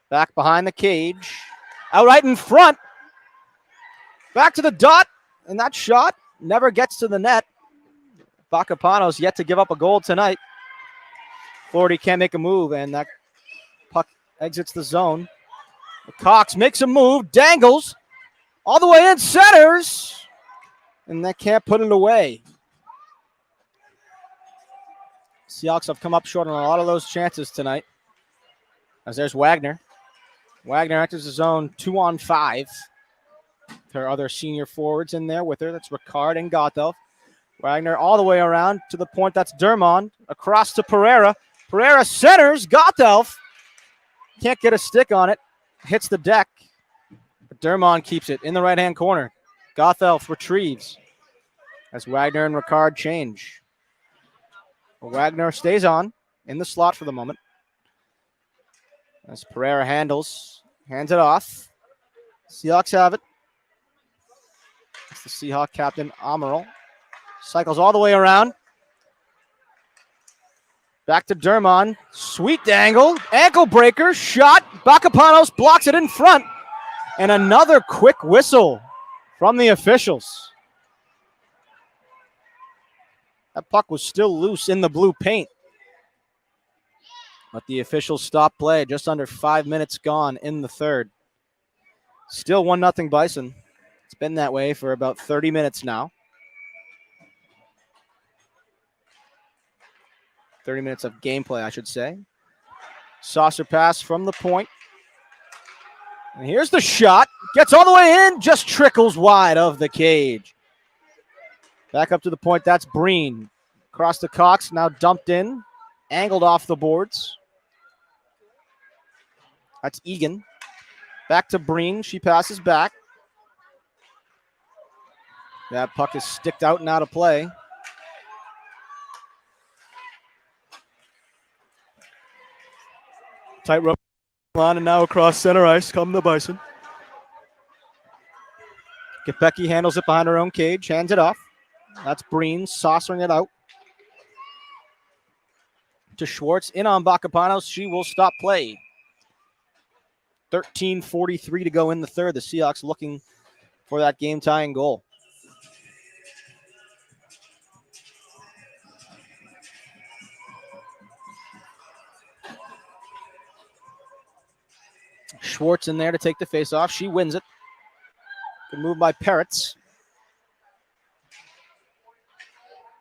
Back behind the cage. Out right in front. Back to the dot. And that shot never gets to the net. Bacapano's yet to give up a goal tonight. Flaherty can't make a move, and that puck exits the zone. Cox makes a move, dangles. All the way in, centers. And they can't put it away. Seahawks have come up short on a lot of those chances tonight. As there's Wagner. Wagner enters the zone 2-on-5. Her other senior forwards in there with her. That's Ricard and Gothelf. Wagner all the way around to the point. That's Dermond. Across to Pereira. Pereira centers. Gothelf can't get a stick on it. Hits the deck. But Dermond keeps it in the right-hand corner. Gothelf retrieves as Wagner and Ricard change. Wagner stays on in the slot for the moment. As Pereira hands it off. Seahawks have it. It's the Seahawk captain, Amaral. Cycles all the way around. Back to Dermond. Sweet dangle. Ankle breaker. Shot. Bacapanos blocks it in front. And another quick whistle from the officials. That puck was still loose in the blue paint. But the officials stopped play. Just under 5 minutes gone in the third. Still 1-0 Bison. It's been that way for about 30 minutes now. 30 minutes of gameplay, I should say. Saucer pass from the point. And here's the shot. Gets all the way in. Just trickles wide of the cage. Back up to the point. That's Breen. Across to Cox. Now dumped in. Angled off the boards. That's Egan. Back to Breen. She passes back. That puck is sticked out and out of play. Tight rope on, and now across center ice come the Bison. Kopecky handles it behind her own cage, hands it off. That's Breen saucering it out to Schwartz. In on Bacapanos. She will stop play. 13:43 to go in the third. The Seahawks looking for that game-tying goal. Schwartz in there to take the face-off. She wins it. Good move by Peretz.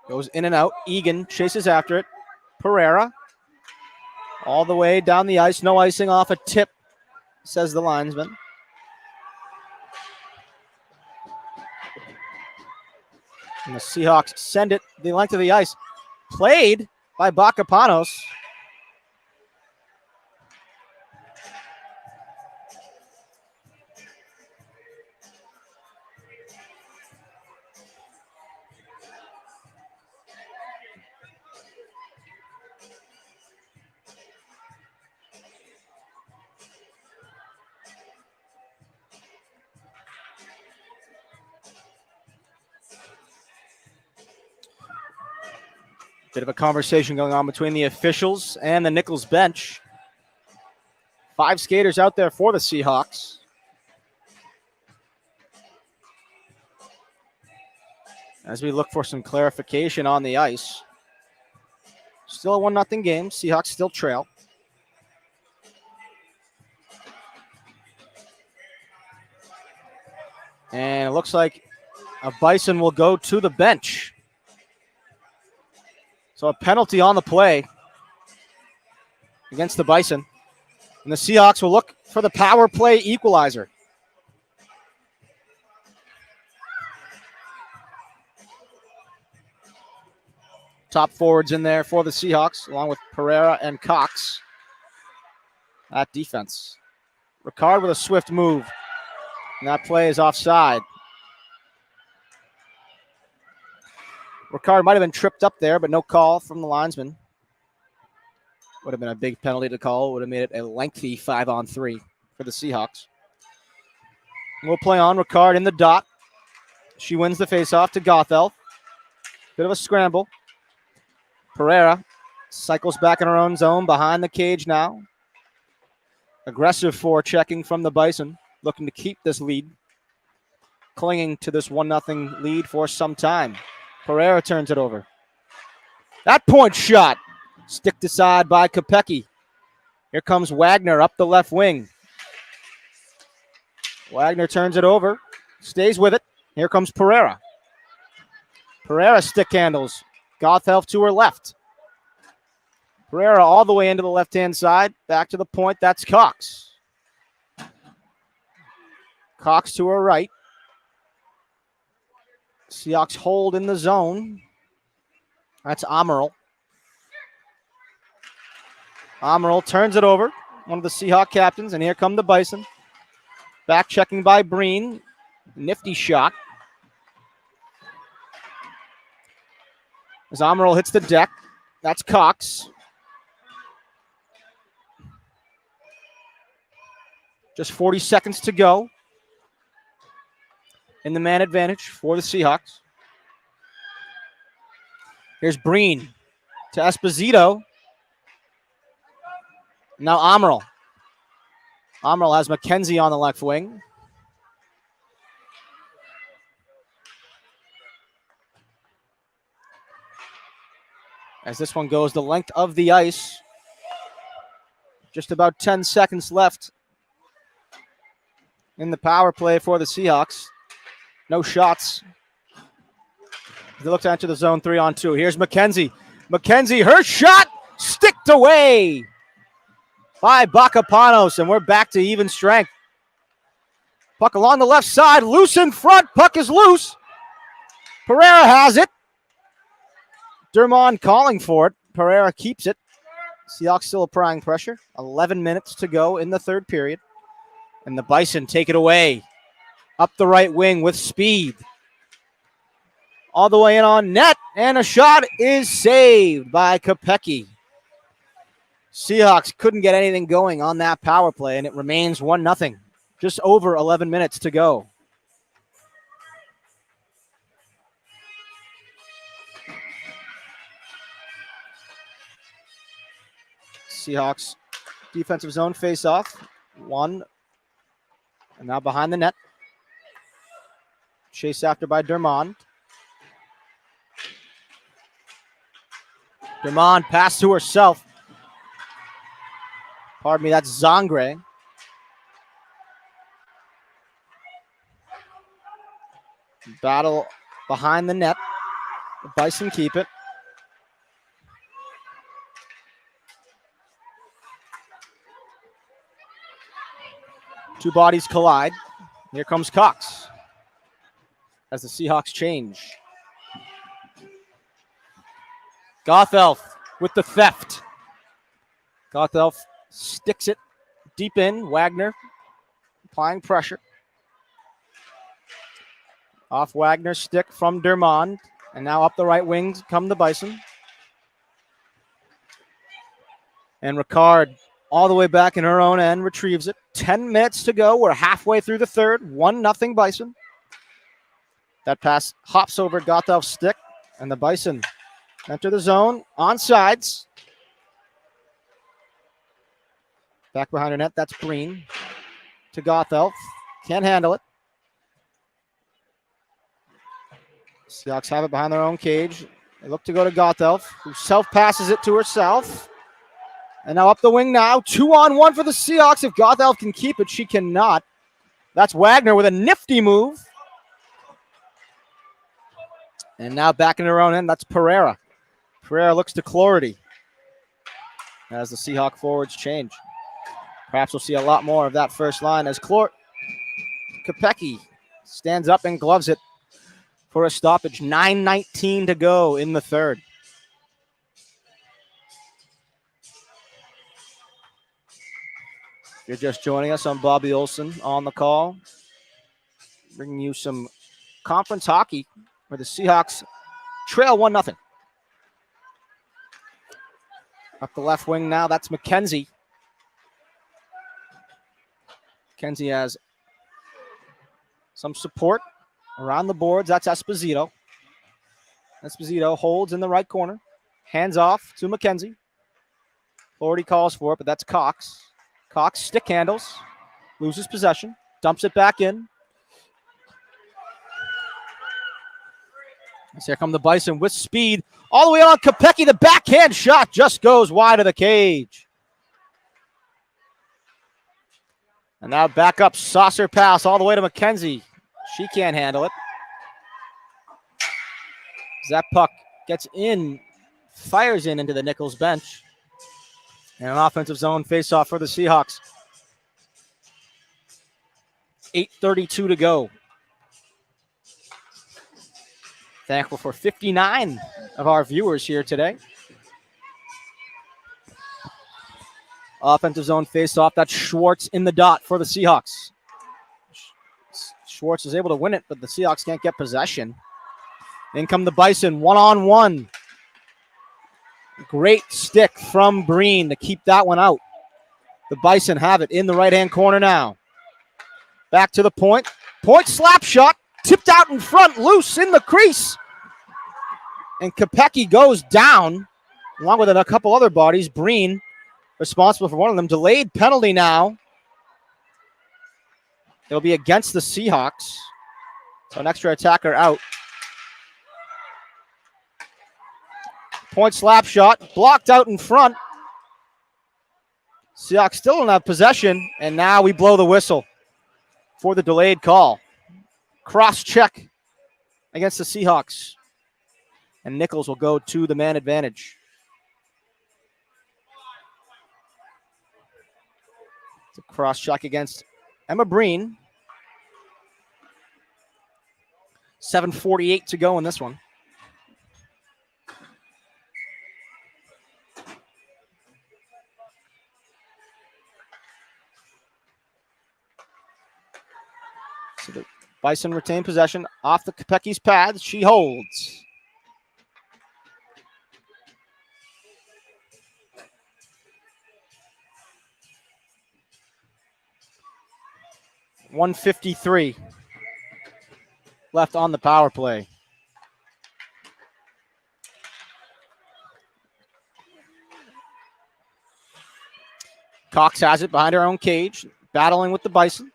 Goes in and out. Egan chases after it. Pereira. All the way down the ice. No icing off a tip, says the linesman. And the Seahawks send it the length of the ice. Played by Bacapanos. Bit of a conversation going on between the officials and the Nichols bench. 5 skaters out there for the Seahawks. As we look for some clarification on the ice. Still a 1-0 game. Seahawks still trail. And it looks like a Bison will go to the bench. So a penalty on the play against the Bison. And the Seahawks will look for the power play equalizer. Top forwards in there for the Seahawks, along with Pereira and Cox at defense. Ricard with a swift move. And that play is offside. Ricard might have been tripped up there, but no call from the linesman. Would have been a big penalty to call. Would have made it a lengthy 5-on-3 for the Seahawks. We'll play on. Ricard in the dot. She wins the faceoff to Gothelf. Bit of a scramble. Pereira cycles back in her own zone behind the cage now. Aggressive forechecking from the Bison, looking to keep this lead. Clinging to this 1-0 lead for some time. Pereira turns it over. That point shot. Sticked aside by Kopecky. Here comes Wagner up the left wing. Wagner turns it over. Stays with it. Here comes Pereira. Pereira stick handles. Gothelf to her left. Pereira all the way into the left-hand side. Back to the point. That's Cox. Cox to her right. Seahawks hold in the zone. That's Amaral. Amaral turns it over. One of the Seahawk captains. And here come the Bison. Back checking by Breen. Nifty shot. As Amaral hits the deck. That's Cox. Just 40 seconds to go. In the man advantage for the Seahawks. Here's Breen to Esposito. Now Amaral. Amaral has McKenzie on the left wing. As this one goes the length of the ice. Just about 10 seconds left in the power play for the Seahawks. No shots. They look to enter the zone 3-on-2. Here's McKenzie. McKenzie, her shot sticked away by Bacapanos, and we're back to even strength. Puck along the left side, loose in front. Puck is loose. Pereira has it. Dermond calling for it. Pereira keeps it. Seahawks still applying pressure. 11 minutes to go in the third period. And the Bison take it away. Up the right wing with speed. All the way in on net. And a shot is saved by Kopecky. Seahawks couldn't get anything going on that power play, and it remains 1-0. Just over 11 minutes to go. Seahawks defensive zone face-off. One. And now behind the net. Chased after by Dermond. Dermond pass to herself. Pardon me, that's Zangre. Battle behind the net. The Bison keep it. Two bodies collide. Here comes Cox as the Seahawks change. Gothelf with the theft. Gothelf sticks it deep in. Wagner applying pressure. Off Wagner's stick from Dermond. And now up the right wing come the Bison. And Ricard all the way back in her own end retrieves it. 10 minutes to go. We're halfway through the third. 1-0 Bison. That pass hops over Gothelf's stick. And the Bison enter the zone on sides. Back behind her net. That's Breen to Gothelf. Can't handle it. Seahawks have it behind their own cage. They look to go to Gothelf, who self-passes it to herself. And now up the wing now. 2-on-1 for the Seahawks. If Gothelf can keep it, she cannot. That's Wagner with a nifty move. And now back in her own end. That's Pereira. Pereira looks to Clority as the Seahawk forwards change. Perhaps we'll see a lot more of that first line as Kopecky stands up and gloves it for a stoppage. 9:19 to go in the third. If you're just joining us, I'm Bobby Olson on the call, bringing you some conference hockey where the Seahawks trail 1-0. Up the left wing now, that's McKenzie. McKenzie has some support around the boards. That's Esposito. Esposito holds in the right corner. Hands off to McKenzie. Already calls for it, but that's Cox. Cox stick handles. Loses possession. Dumps it back in. As here come the Bison with speed. All the way on Kopecky. The backhand shot just goes wide of the cage. And now back up. Saucer pass all the way to McKenzie. She can't handle it. As that puck gets in, fires into the Nichols bench. And an offensive zone faceoff for the Seahawks. 8:32 to go. Thankful for 59 of our viewers here today. Offensive zone faceoff. That's Schwartz in the dot for the Seahawks. Schwartz is able to win it, but the Seahawks can't get possession. In come the Bison, one-on-one. Great stick from Breen to keep that one out. The Bison have it in the right-hand corner now. Back to the point. Point slap shot. Tipped out in front, loose in the crease. And Kopecky goes down, along with a couple other bodies. Breen responsible for one of them. Delayed penalty now. It'll be against the Seahawks. So an extra attacker out. Point slap shot, blocked out in front. Seahawks still don't have possession, and now we blow the whistle for the delayed call. Cross check against the Seahawks. And Nichols will go to the man advantage. It's a cross check against Emma Breen. 7:48 to go in this one. So the Bison retain possession off the Kopecky's pad. She holds. .153 left on the power play. Cox has it behind her own cage, battling with the Bison.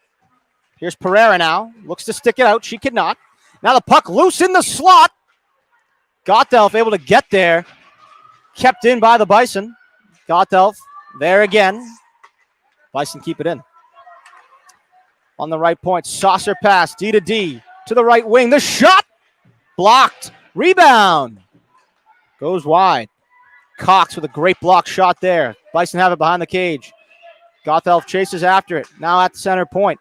Here's Pereira now. Looks to stick it out. She could not. Now the puck loose in the slot. Gottelf able to get there. Kept in by the Bison. Gottelf there again. Bison keep it in. On the right point, saucer pass, D to D, to the right wing. The shot blocked. Rebound. Goes wide. Cox with a great block shot there. Bison have it behind the cage. Gottelf chases after it. Now at the center point.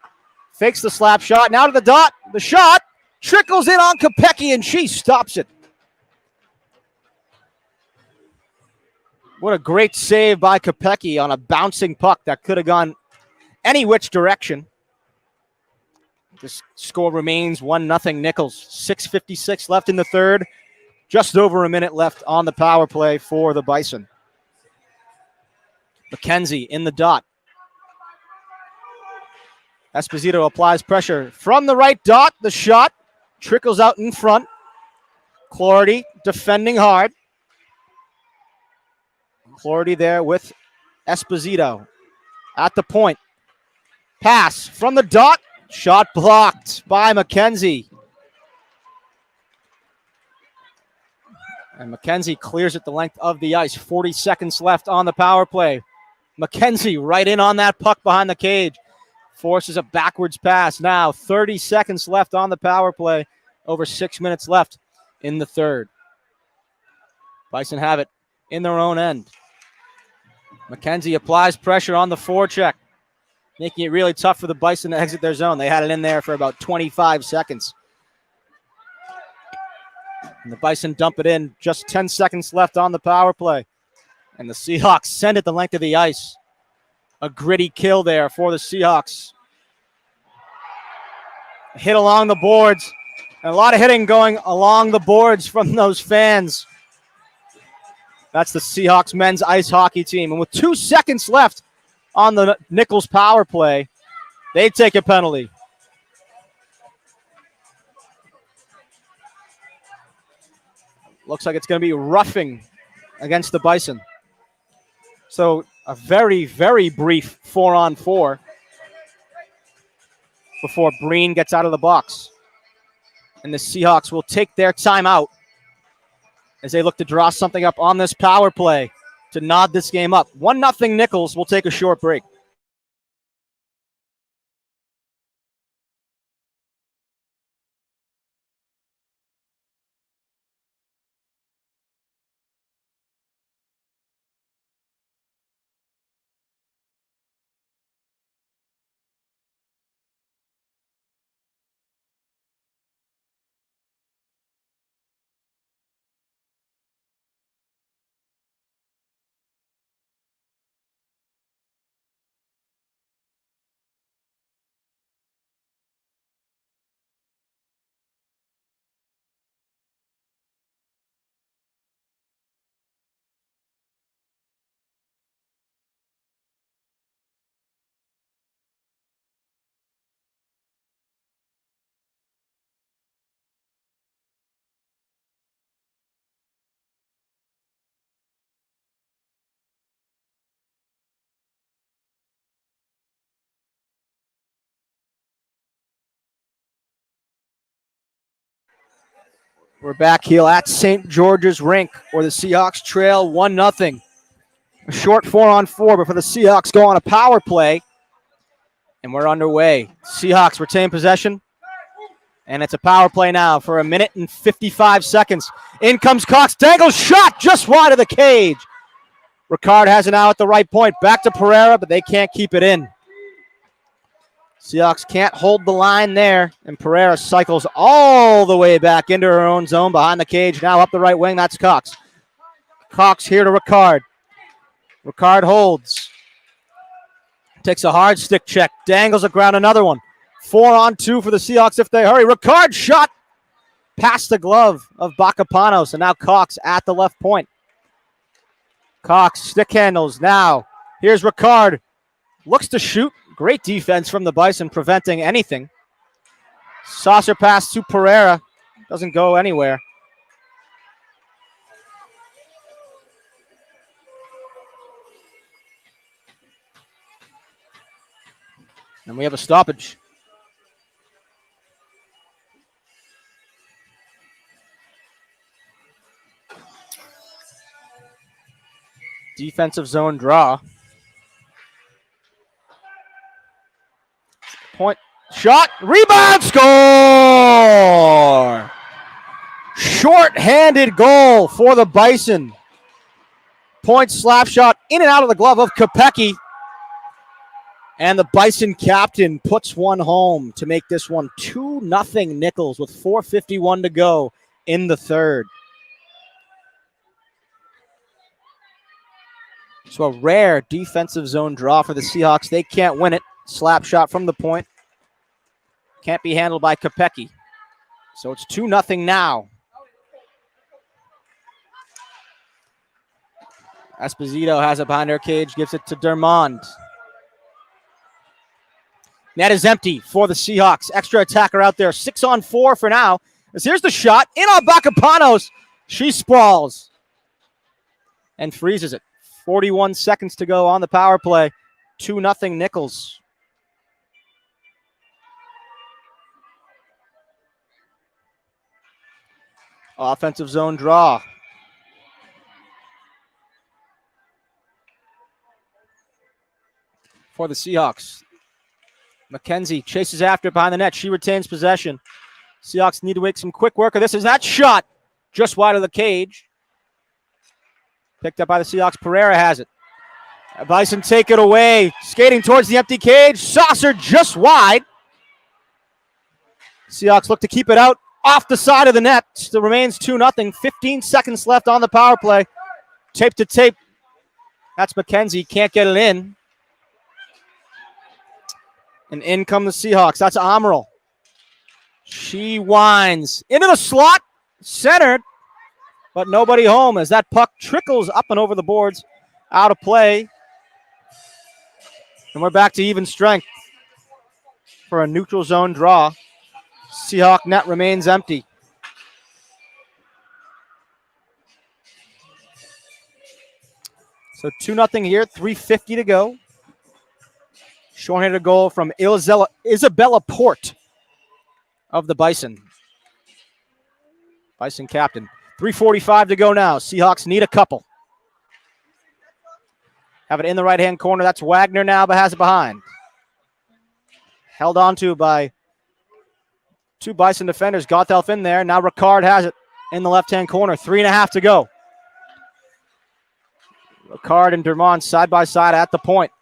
Fakes the slap shot. Now to the dot. The shot trickles in on Kopecky, and she stops it. What a great save by Kopecky on a bouncing puck that could have gone any which direction. The score remains 1-0 Nichols. 6:56 left in the third. Just over a minute left on the power play for the Bison. McKenzie in the dot. Esposito applies pressure from the right dot. The shot trickles out in front. Clardy defending hard. Clardy there with Esposito at the point. Pass from the dot. Shot blocked by McKenzie. And McKenzie clears it the length of the ice. 40 seconds left on the power play. McKenzie right in on that puck behind the cage. Forces a backwards pass. Now 30 seconds left on the power play. Over 6 minutes left in the third. Bison have it in their own end. McKenzie applies pressure on the forecheck, making it really tough for the Bison to exit their zone. They had it in there for about 25 seconds. And the Bison dump it in. Just 10 seconds left on the power play. And the Seahawks send it the length of the ice. A gritty kill there for the Seahawks. Hit along the boards. And a lot of hitting going along the boards from those fans. That's the Seahawks men's ice hockey team. And with 2 seconds left on the Nichols power play, they take a penalty. Looks like it's going to be roughing against the Bison. So a very, very brief 4-on-4 before Breen gets out of the box. And the Seahawks will take their timeout as they look to draw something up on this power play to nod this game up. 1-0 Nichols. Will take a short break. We're back here at St. George's Rink where the Seahawks trail 1-0. A short 4-on-4, but for the Seahawks go on a power play. And we're underway. Seahawks retain possession. And it's a power play now for 1 minute and 55 seconds. In comes Cox. Dangles shot just wide of the cage. Ricard has it now at the right point. Back to Pereira, but they can't keep it in. Seahawks can't hold the line there, and Pereira cycles all the way back into her own zone behind the cage. Now up the right wing, that's Cox. Cox here to Ricard. Ricard holds. Takes a hard stick check. Dangles the ground, another one. 4-on-2 for the Seahawks if they hurry. Ricard shot past the glove of Bacapanos, and now Cox at the left point. Cox stick handles now. Here's Ricard. Looks to shoot. Great defense from the Bison preventing anything. Saucer pass to Pereira. Doesn't go anywhere. And we have a stoppage. Defensive zone draw. Point, shot, rebound, score! Short-handed goal for the Bison. Point, slap shot, in and out of the glove of Kopecky. And the Bison captain puts one home to make this one 2-0 Nichols with 4:51 to go in the third. So a rare defensive zone draw for the Seahawks. They can't win it. Slap shot from the point. Can't be handled by Kopecky. So it's 2-0 now. Esposito has it behind her cage, gives it to Dermond. Net is empty for the Seahawks. Extra attacker out there. 6-on-4 for now. As here's the shot. In on Bacapanos. She sprawls and freezes it. 41 seconds to go on the power play. 2-0 Nichols. Offensive zone draw. For the Seahawks. McKenzie chases after it behind the net. She retains possession. Seahawks need to make some quick work of this. Is that shot just wide of the cage? Picked up by the Seahawks. Pereira has it. Bison take it away. Skating towards the empty cage. Saucer just wide. Seahawks look to keep it out off the side of the net. Still remains 2-0. 15 seconds left on the power play. Tape to tape. That's McKenzie. Can't get it in. And in come the Seahawks. That's Amaral. She winds into the slot. Centered. But nobody home as that puck trickles up and over the boards. Out of play. And we're back to even strength for a neutral zone draw. Seahawk net remains empty. So 2-0 here, 3:50 to go. Short-handed goal from Isabella Port of the Bison. Bison captain. 3:45 to go now. Seahawks need a couple. Have it in the right-hand corner. That's Wagner now, but has it behind. Held on to by two Bison defenders. Gothelf in there. Now Ricard has it in the left-hand corner. 3.5 to go. Ricard and Dermond side by side at the point.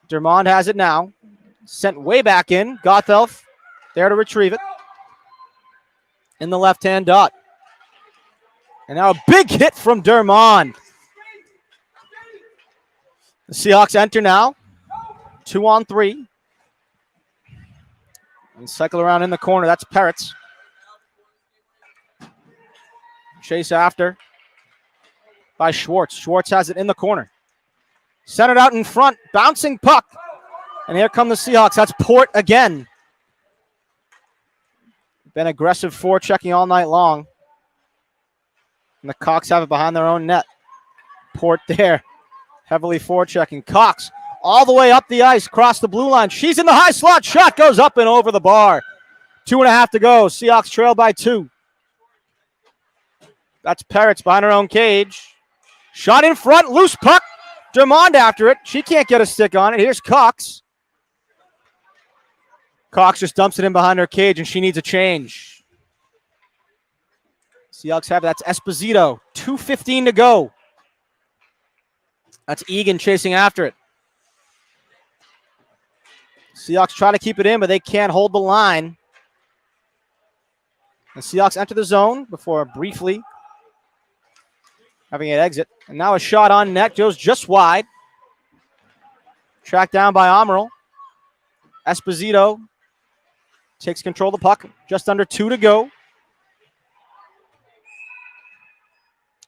Dermond has it now. Sent way back in. Gothelf there to retrieve it. In the left-hand dot. And now a big hit from Dermond. The Seahawks enter now. 2-on-3. And cycle around in the corner. That's Peretz. Chase after by Schwartz. Schwartz has it in the corner. Centered out in front. Bouncing puck. And here come the Seahawks. That's Port again. Been aggressive forechecking all night long. And the Cox have it behind their own net. Port there. Heavily forechecking. Cox all the way up the ice, across the blue line. She's in the high slot. Shot goes up and over the bar. 2.5 to go. Seahawks trail by 2. That's Peretz behind her own cage. Shot in front, loose puck. Dermond after it. She can't get a stick on it. Here's Cox. Cox just dumps it in behind her cage, and she needs a change. Seahawks have it. That's Esposito. 2:15 to go. That's Egan chasing after it. Seahawks try to keep it in, but they can't hold the line. The Seahawks enter the zone before briefly having it exit. And now a shot on net goes just wide. Tracked down by Amaral. Esposito takes control of the puck. Just under 2 to go.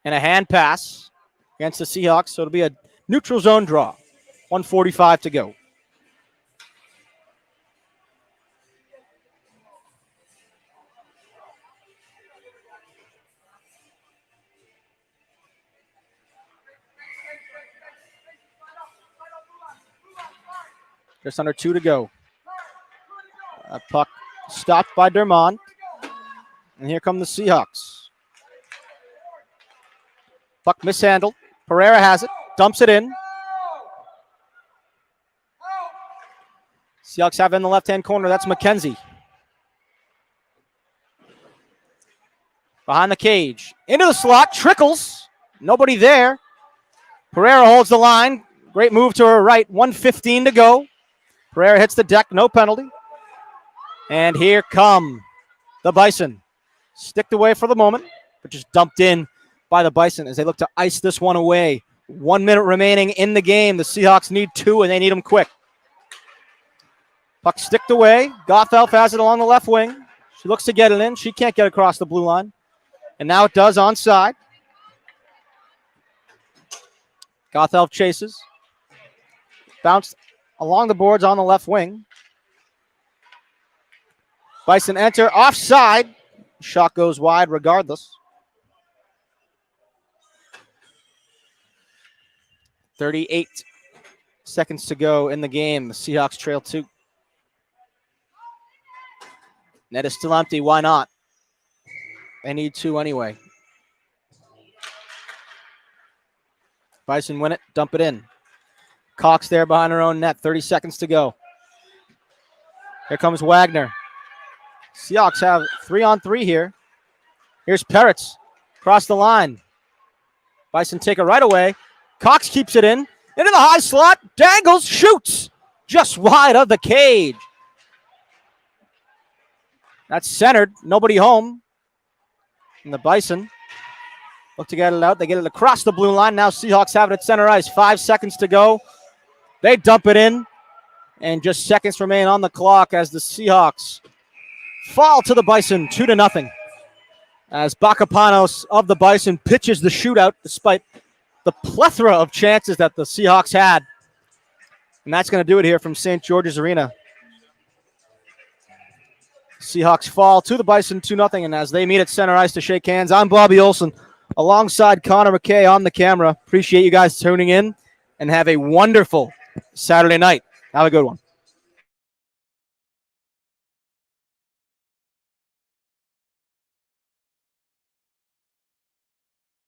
And a hand pass against the Seahawks. So it'll be a neutral zone draw. 1:45 to go. Just under 2 to go. A puck stopped by Dermond. And here come the Seahawks. Puck mishandled. Pereira has it. Dumps it in. Seahawks have it in the left-hand corner. That's McKenzie. Behind the cage. Into the slot. Trickles. Nobody there. Pereira holds the line. Great move to her right. 1:15 to go. Pereira hits the deck, no penalty. And here come the Bison. Sticked away for the moment, but just dumped in by the Bison as they look to ice this one away. 1 minute remaining in the game. The Seahawks need 2, and they need them quick. Puck sticked away. Gothelf has it along the left wing. She looks to get it in. She can't get across the blue line. And now it does onside. Gothelf chases. Bounced along the boards on the left wing. Bison enter offside. Shot goes wide regardless. 38 seconds to go in the game. The Seahawks trail 2. Net is still empty. Why not? They need 2 anyway. Bison win it. Dump it in. Cox there behind her own net. 30 seconds to go. Here comes Wagner. Seahawks have 3-on-3 here. Here's Peretz. Across the line. Bison take it right away. Cox keeps it in. Into the high slot. Dangles. Shoots. Just wide of the cage. That's centered. Nobody home. And the Bison look to get it out. They get it across the blue line. Now Seahawks have it at center ice. 5 seconds to go. They dump it in. And just seconds remain on the clock as the Seahawks fall to the Bison 2-0. As Bakapanos of the Bison pitches the shootout despite the plethora of chances that the Seahawks had. And that's going to do it here from St. George's Arena. Seahawks fall to the Bison 2-0. And as they meet at center ice to shake hands, I'm Bobby Olson alongside Connor McKay on the camera. Appreciate you guys tuning in and have a wonderful Saturday night. Have a good one.